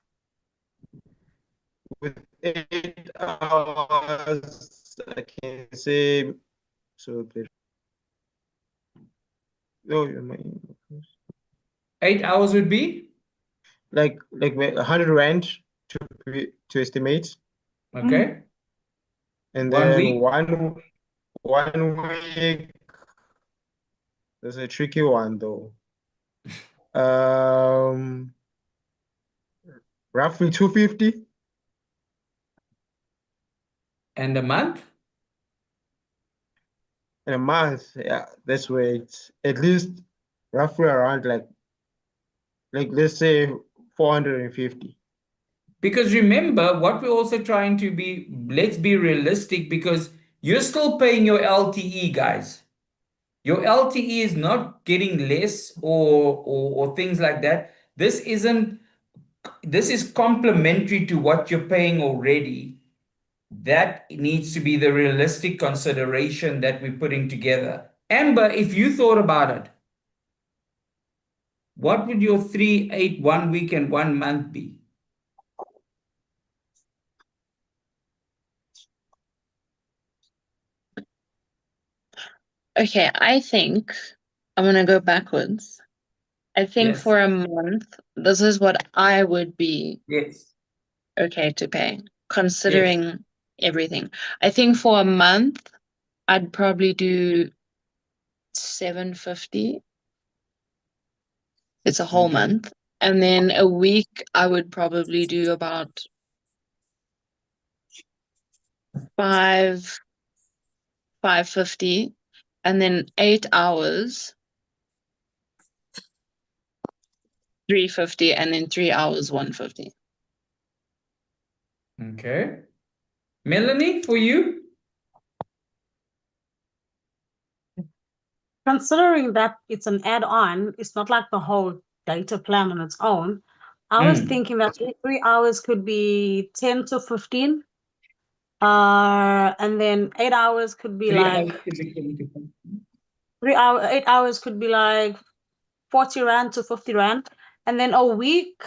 I can say so. Oh, 8 hours would be? like 100 rand to estimate. Okay. And 1 then week. one week, that's a tricky one though. Roughly 250. And a month? In a month, yeah, that's where it's at least roughly around like let's say 450. Because remember, what we're also trying to be, let's be realistic, because you're still paying your LTE, guys. Your LTE is not getting less or things like that. This is complementary to what you're paying already. That needs to be the realistic consideration that we're putting together. Amber, if you thought about it, what would your 3, 8, 1 week and 1 month be? Okay, I think I'm gonna go backwards. I think Yes. for a month, this is what I would be Yes. okay to pay, considering everything. I think for a month, I'd probably do 750. It's a whole Okay. month. And then a week, I would probably do about 550. And then 8 hours, 350. And then 3 hours, 150. Okay. Melanie, for you? Considering that it's an add-on, it's not like the whole data plan on its own. I was thinking that 3 hours could be 10 to 15. And then 8 hours could be 3 like hours could be 20. 8 hours could be like 40 rand to 50 rand. And then a week,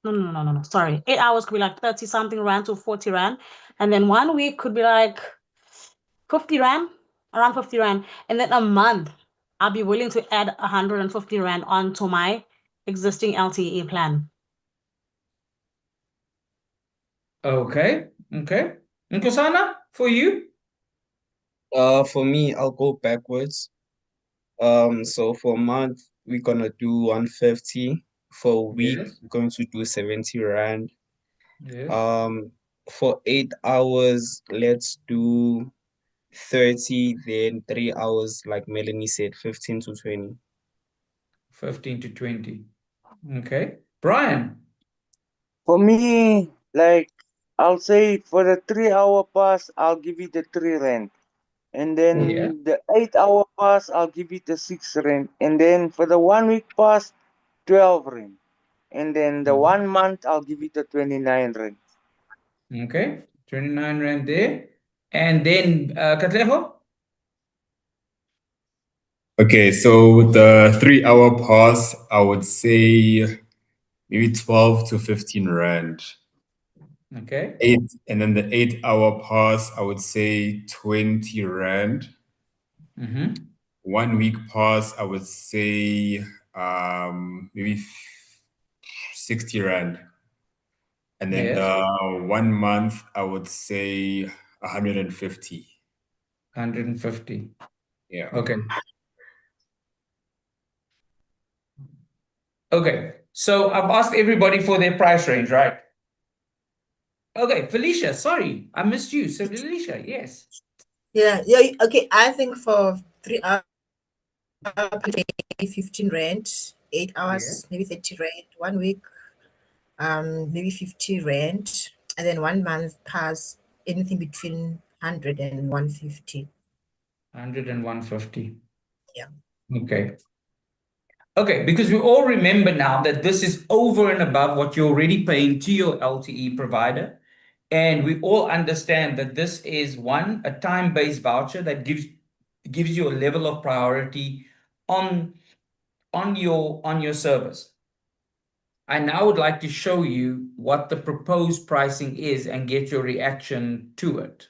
no. Sorry. 8 hours could be like 30 something rand to 40 rand. And then 1 week could be like 50 rand, around 50 rand. And then a month, I'll be willing to add 150 rand onto my existing LTE plan. Okay. Okay. Nkosana, for you? For me, I'll go backwards. So for a month, we're gonna do 150. For a week, Yes. we're going to do 70 rand. Yes. For 8 hours, let's do 30, then 3 hours, like Melanie said, 15 to 20. 15 to 20. Okay. Brian? For me, like I'll say for the 3 hour pass, I'll give it the 3 rand. And Yeah. then the 8 hour pass, I'll give it the 6 rand. And then for the 1 week pass, 12 rand. And then the 1 month, I'll give it the 29 rand. Okay. 29 rand there. And then Katleho? Okay, so the 3 hour pass, I would say maybe 12 to 15 rand. Okay. And then the 8 hour pass, I would say 20 rand. 1 week pass, I would say maybe 60 rand. And then Yes. the 1 month, I would say 150. 150. Yeah. Okay. Okay. So I've asked everybody for their price range, right? Okay, Felicia, sorry, I missed you. So Felicia, yes. Yeah. Okay. I think for 3 hours, 15 rand, 8 hours, maybe 30 rand, 1 week, maybe 50 rand, and then 1 month pass anything between 100 and 150. 100 and 150. Yeah. Okay. Okay, because we all remember now that this is over and above what you're already paying to your LTE provider. And we all understand that this is a time-based voucher that gives you a level of priority on your service. I now would like to show you what the proposed pricing is and get your reaction to it.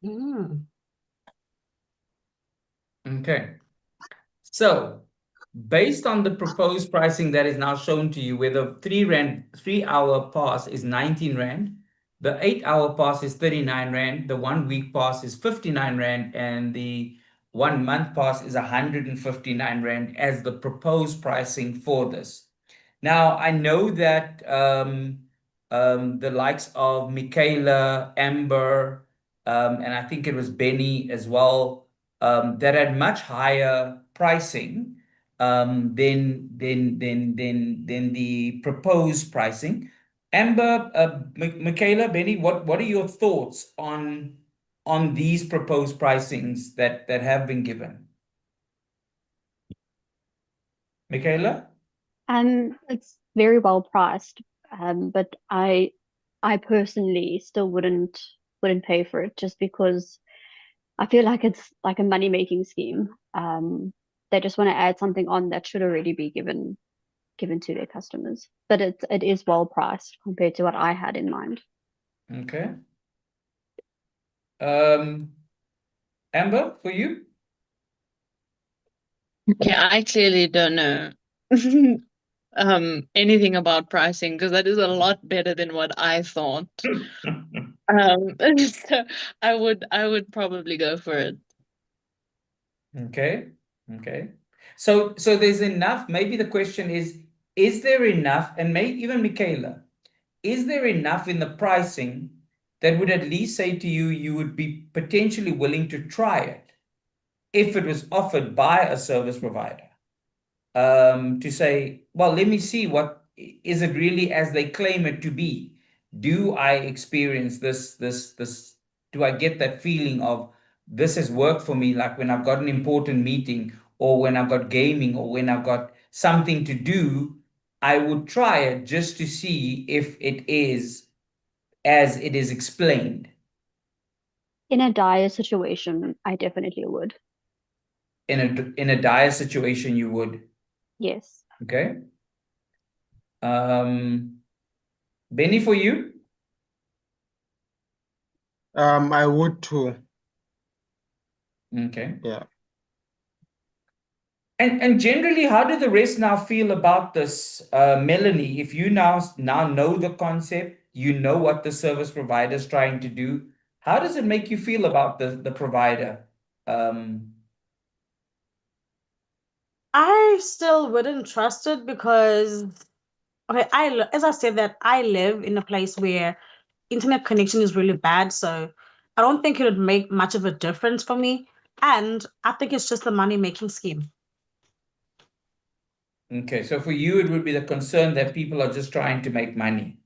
Mm. Okay. So based on the proposed pricing that is now shown to you, where the 3-hour pass is 19 Rand, the 8-hour pass is 39 Rand, the 1 week pass is 59 Rand, and the 1 month pass is 159 Rand as the proposed pricing for this. Now, I know that the likes of Michaela, Amber, and I think it was Benny as well, that had much higher pricing than the proposed pricing. Amber, Michaela, Benny, what are your thoughts on these proposed pricings that have been given? Michaela? It's very well priced, but I personally still wouldn't pay for it just because I feel like it's like a money-making scheme. They just want to add something on that should already be given to their customers. But it is well priced compared to what I had in mind. Okay. Amber, for you? Okay, I clearly don't know anything about pricing because that is a lot better than what I thought. So I would probably go for it. Okay. Okay. So there's enough. Maybe the question is there enough, and maybe even Michaela, is there enough in the pricing that would at least say to you, you would be potentially willing to try it if it was offered by a service provider? To say, well, let me see what is it really as they claim it to be. Do I experience this? Do I get that feeling of this has worked for me, like when I've got an important meeting or when I've got gaming or when I've got something to do, I would try it just to see if it is as it is explained. In a dire situation, I definitely would. In a dire situation, you would. Yes. Okay. Benny, for you? I would too. Okay. Yeah. And generally, how do the rest now feel about this, Melanie? If you now know the concept, you know what the service provider is trying to do. How does it make you feel about the provider? I still wouldn't trust it because, okay, as I said that I live in a place where internet connection is really bad, so I don't think it would make much of a difference for me. And I think it's just a money-making scheme. Okay, so for you, it would be the concern that people are just trying to make money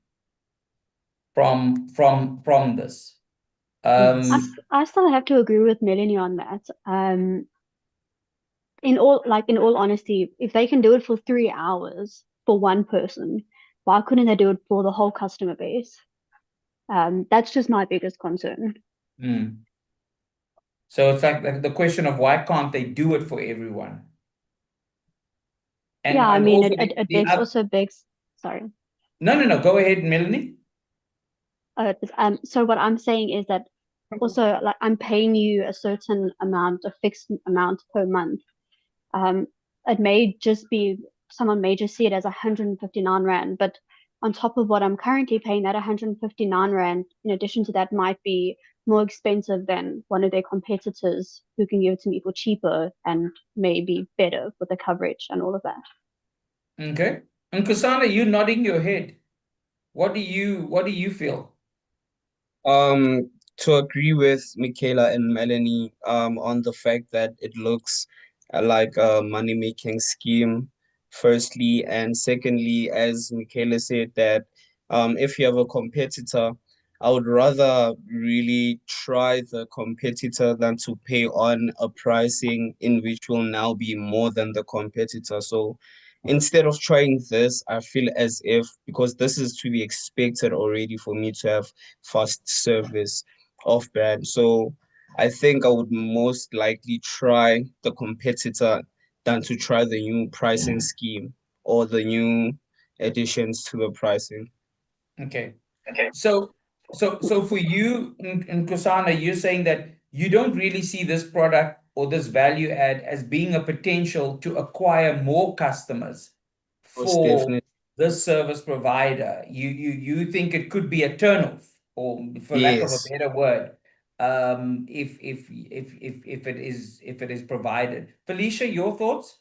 from this. Yes. I still have to agree with Melanie on that. In all honesty, if they can do it for 3 hours for one person, why couldn't they do it for the whole customer base? That's just my biggest concern. So it's like the question of why can't they do it for everyone? Yeah, I And mean, also it the other, also begs. Sorry. no, go ahead, Melanie. So what I'm saying is that also, like, I'm paying you a certain amount, a fixed amount per month. It may just be someone may just see it as 159 Rand, but on top of what I'm currently paying, that 159 Rand, in addition to that, might be more expensive than one of their competitors who can give it to me for cheaper and maybe better with the coverage and all of that. Okay. And Kusana, you nodding your head. What do you feel? To agree with Michaela and Melanie on the fact that it looks like a money-making scheme, firstly, and secondly, as Michaela said, that if you have a competitor I would rather really try the competitor than to pay on a pricing in which will now be more than the competitor. So instead of trying this, I feel as if, because this is to be expected already for me to have fast service off brand. So I think I would most likely try the competitor than to try the new pricing scheme or the new additions to the pricing. Okay. So for you, in Kusana, you're saying that you don't really see this product or this value add as being a potential to acquire more customers Most for definitely. this service provider. You think it could be a turnoff, or for lack of a Yes. better word, if it is provided. Felicia, your thoughts?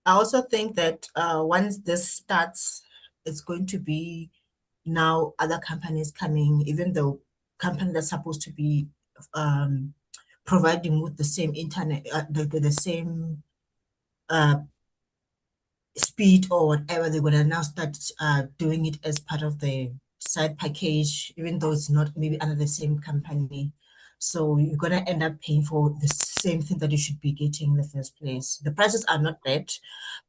I also think that once this starts, it's going to be now other companies coming, even though company that's supposed to be providing with the same internet, the same speed or whatever, they're gonna now start doing it as part of the side package, even though it's not maybe under the same company. So you're gonna end up paying for the same thing that you should be getting in the first place. The prices are not bad,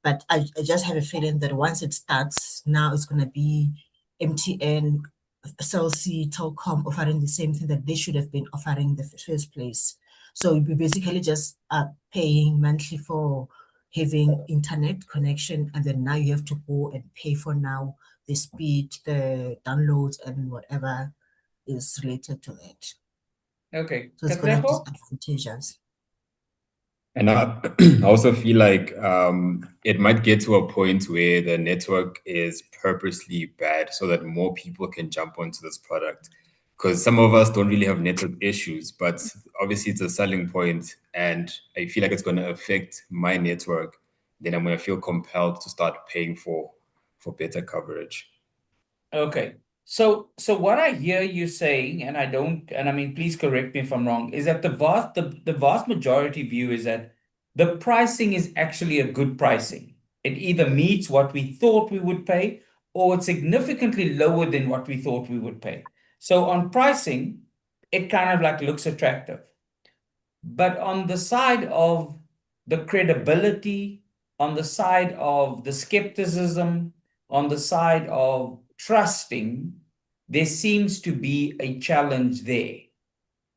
but I just have a feeling that once it starts, now it's gonna be MTN, Cell C, Telkom offering the same thing that they should have been offering in the first place. So you'll be basically just paying monthly for having internet connection, and then now you have to go and pay for now the speed, the downloads, and whatever is related to that. Okay. So it's gonna be Katlego? disadvantageous. And I I also feel like it might get to a point where the network is purposely bad so that more people can jump onto this product. Because some of us don't really have network issues, but obviously it's a selling point, and I feel like it's going to affect my network. Then I'm going to feel compelled to start paying for better coverage. Okay. So what I hear you saying, and I mean, please correct me if I'm wrong, is that the vast majority view is that the pricing is actually a good pricing. It either meets what we thought we would pay, or it's significantly lower than what we thought we would pay. So on pricing, it kind of like looks attractive. But on the side of the credibility, on the side of the skepticism, on the side of trusting, there seems to be a challenge there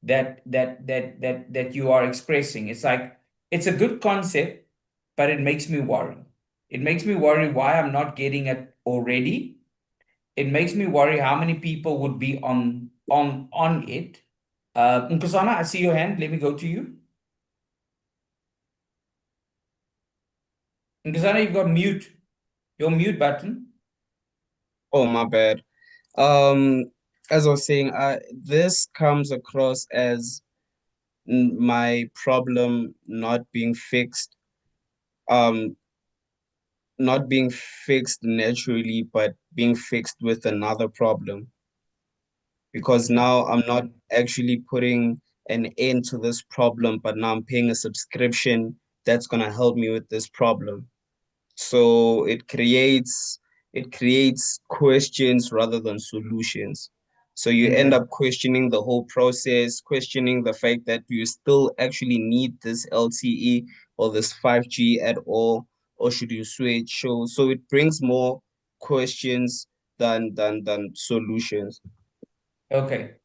that you are expressing. It's like it's a good concept, but it makes me worry. It makes me worry why I'm not getting it already. It makes me worry how many people would be on it. Nkosana, I see your hand. Let me go to you. Nkosana, you've got mute. Your mute button. Oh, my bad. As I was saying, this comes across as my problem um, not being fixed naturally, but being fixed with another problem. Because now I'm not actually putting an end to this problem, but now I'm paying a subscription that's gonna help me with this problem. So it creates questions rather than solutions. So you end Okay. up questioning the whole process, questioning the fact that you still actually need this LTE or this 5G at all, or should you switch? So it brings more questions than solutions. Okay.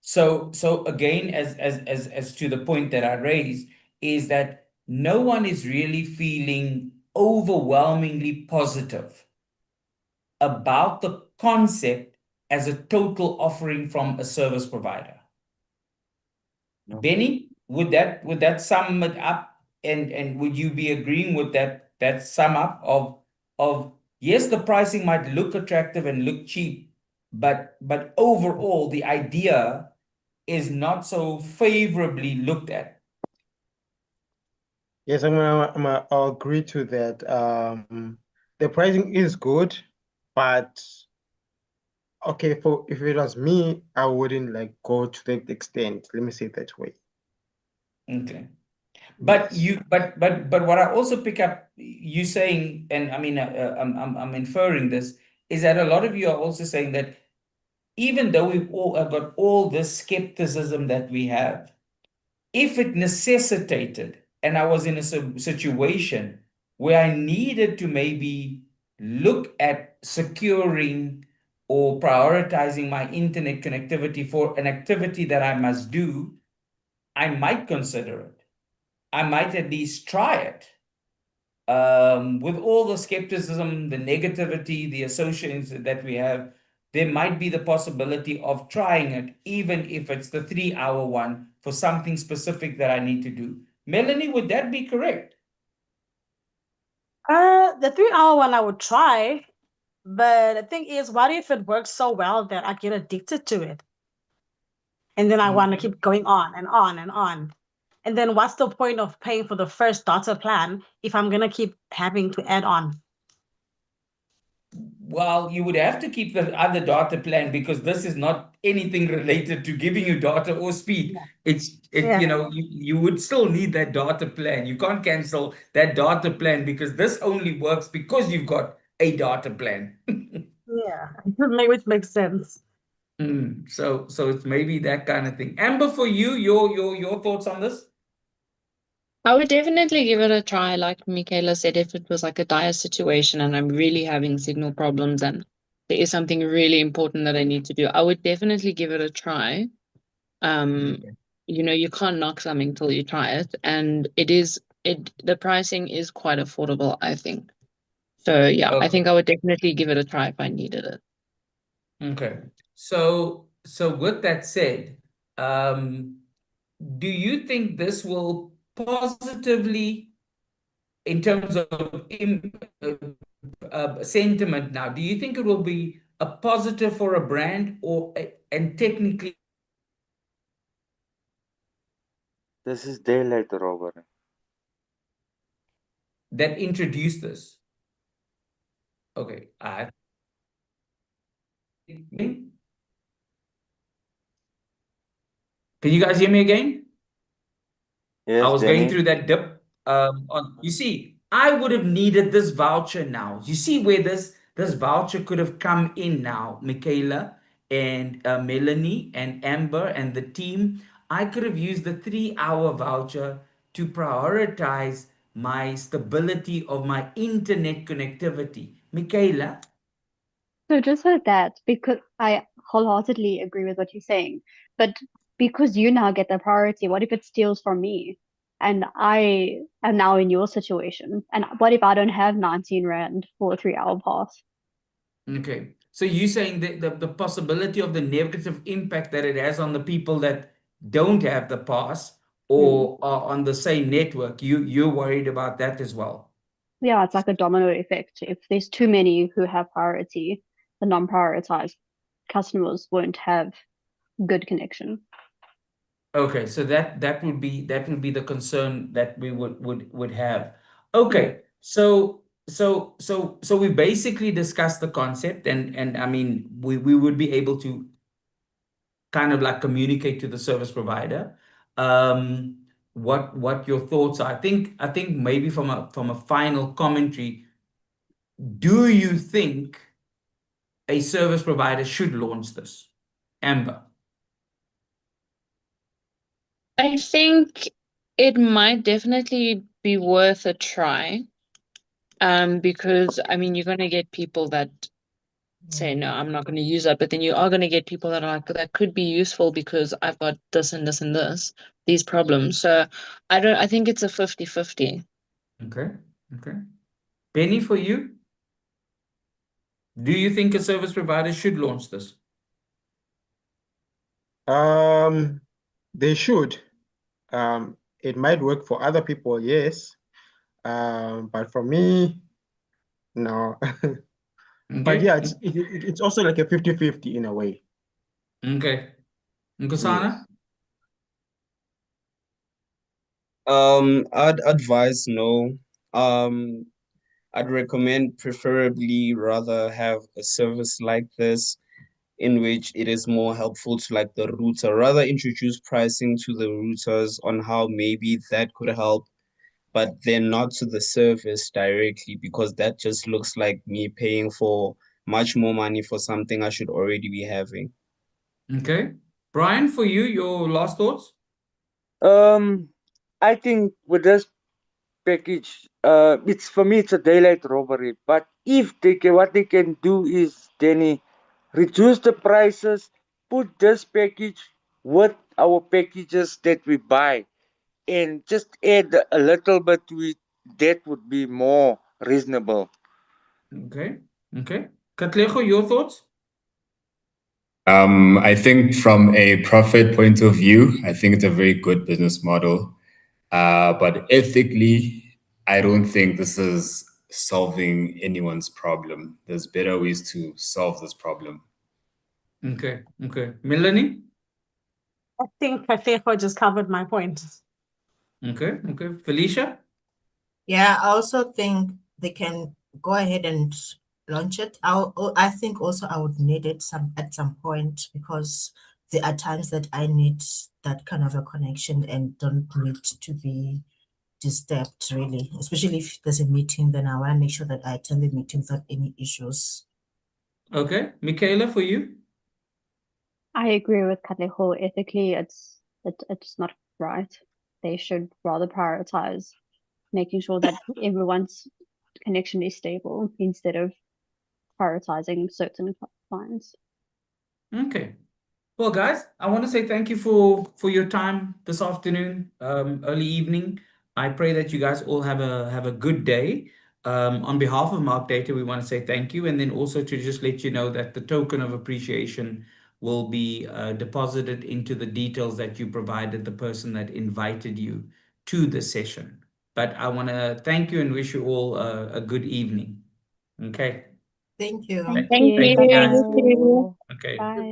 So again, as to the point that I raised, is that no one is really feeling overwhelmingly positive about the concept as a total offering from a service provider. No. Benny, would that sum it up? And would you be agreeing with that sum up of yes, the pricing might look attractive and look cheap, but overall the idea is not so favorably looked at. Yes, I'll agree to that. The pricing is good, but okay, for if it was me, I wouldn't like go to that extent. Let me say it that way. Okay. But Yes. but what I also pick up you saying, and I mean, I'm inferring this, is that a lot of you are also saying that even though we've all got all this skepticism that we have, if it necessitated, and I was in a situation where I needed to maybe look at securing or prioritizing my internet connectivity for an activity that I must do, I might consider it. I might at least try it. With all the skepticism, the negativity, the associations that we have, there might be the possibility of trying it, even if it's the 3 hour one for something specific that I need to do. Melanie, would that be correct? The 3 hour one I would try, but the thing is, what if it works so well that I get addicted to it? And then I want to keep going on and on and on. And then what's the point of paying for the first data plan if I'm going to keep having to add on? Well, you would have to keep the other data plan because this is not anything related to giving you data or speed. Yeah. You would still need that data plan. You can't cancel that data plan because this only works because you've got a data plan. Yeah, which makes sense. So it's maybe that kind of thing. Amber, for you, your thoughts on this? I would definitely give it a try, like Michaela said, if it was like a dire situation and I'm really having signal problems and there is something really important that I need to do, I would definitely give it a try. You can't knock something till you try it, and the pricing is quite affordable, I think. So yeah, I Okay. think I would definitely give it a try if I needed it. Okay. So with that said, do you think this will positively, in terms of sentiment now, do you think it will be a positive for a brand and technically This is daylight, Robert. that introduced this? Okay. Can you guys hear me again? I Yes, was going Benny. through that dip. You see, I would have needed this voucher now. You see where this voucher could have come in now, Michaela and Melanie and Amber and the team. I could have used the 3 hour voucher to prioritize my stability of my internet connectivity. Michaela, So just with that, because I wholeheartedly agree with what you're saying, but because you now get the priority, what if it steals from me? And I am now in your situation. And what if I don't have 19 Rand for a 3 hour pass? okay. So you're saying the possibility of the negative impact that it has on the people that don't have the pass or are on the same network, you're worried about that as well. Yeah, it's like a domino effect. If there's too many who have priority, the non-prioritized customers won't have good connection. Okay, so that would be the concern that we would have. Okay, so we basically discussed the concept and I mean we would be able to kind of like communicate to the service provider what your thoughts are. I think maybe from a final commentary, do you think a service provider should launch this? Amber. I think it might definitely be worth a try. Because I mean, you're gonna get people that say, no, I'm not gonna use that, but then you are gonna get people that are like, that could be useful because I've got this and this and this, these problems. So I think it's a 50-50. Okay. Okay. Penny, for you, do you think a service provider should launch this? They should. It might work for other people, yes. But for me, no. But Okay. yeah, it's also like a 50-50 in a way. Okay. Yes. Nkosana? I'd advise no. Um, I'd recommend preferably rather have a service like this in which it is more helpful to like the router, rather introduce pricing to the routers on how maybe that could help, but then not to the service directly because that just looks like me paying for much more money for something I should already be having. Okay. Brian, for you, your last thoughts? I think with this package, it's for me it's a daylight robbery. But if they can, what they can do is, Danny, reduce the prices, put this package with our packages that we buy, and just add a little bit to it. That would be more reasonable. Okay. Okay. Katlego, your thoughts? I think from a profit point of view, I think it's a very good business model. But ethically, I don't think this is solving anyone's problem. There's better ways to solve this problem. Okay. Okay. Melanie? I think Katlego just covered my point. Okay. Okay. Felicia? Yeah, I also think they can go ahead and launch it. I think also I would need it at some point, because there are times that I need that kind of a connection and don't need to be disturbed really. Especially if there's a meeting, then I want to make sure that I attend the meeting without any issues. Okay. Michaela, for you? I agree with Katlego. Ethically, it's not right. They should rather prioritize making sure that everyone's connection is stable instead of prioritizing certain clients. Okay. Well, guys, I want to say thank you for your time this afternoon, early evening. I pray that you guys all have a good day. On behalf of MarkData, we want to say thank you, and then also to just let you know that the token of appreciation will be deposited into the details that you provided the person that invited you to the session. But I want to thank you and wish you all a good evening. Okay. Thank you. Thank Thank you. Thank you, Bye guys. you. bye. Okay. Bye.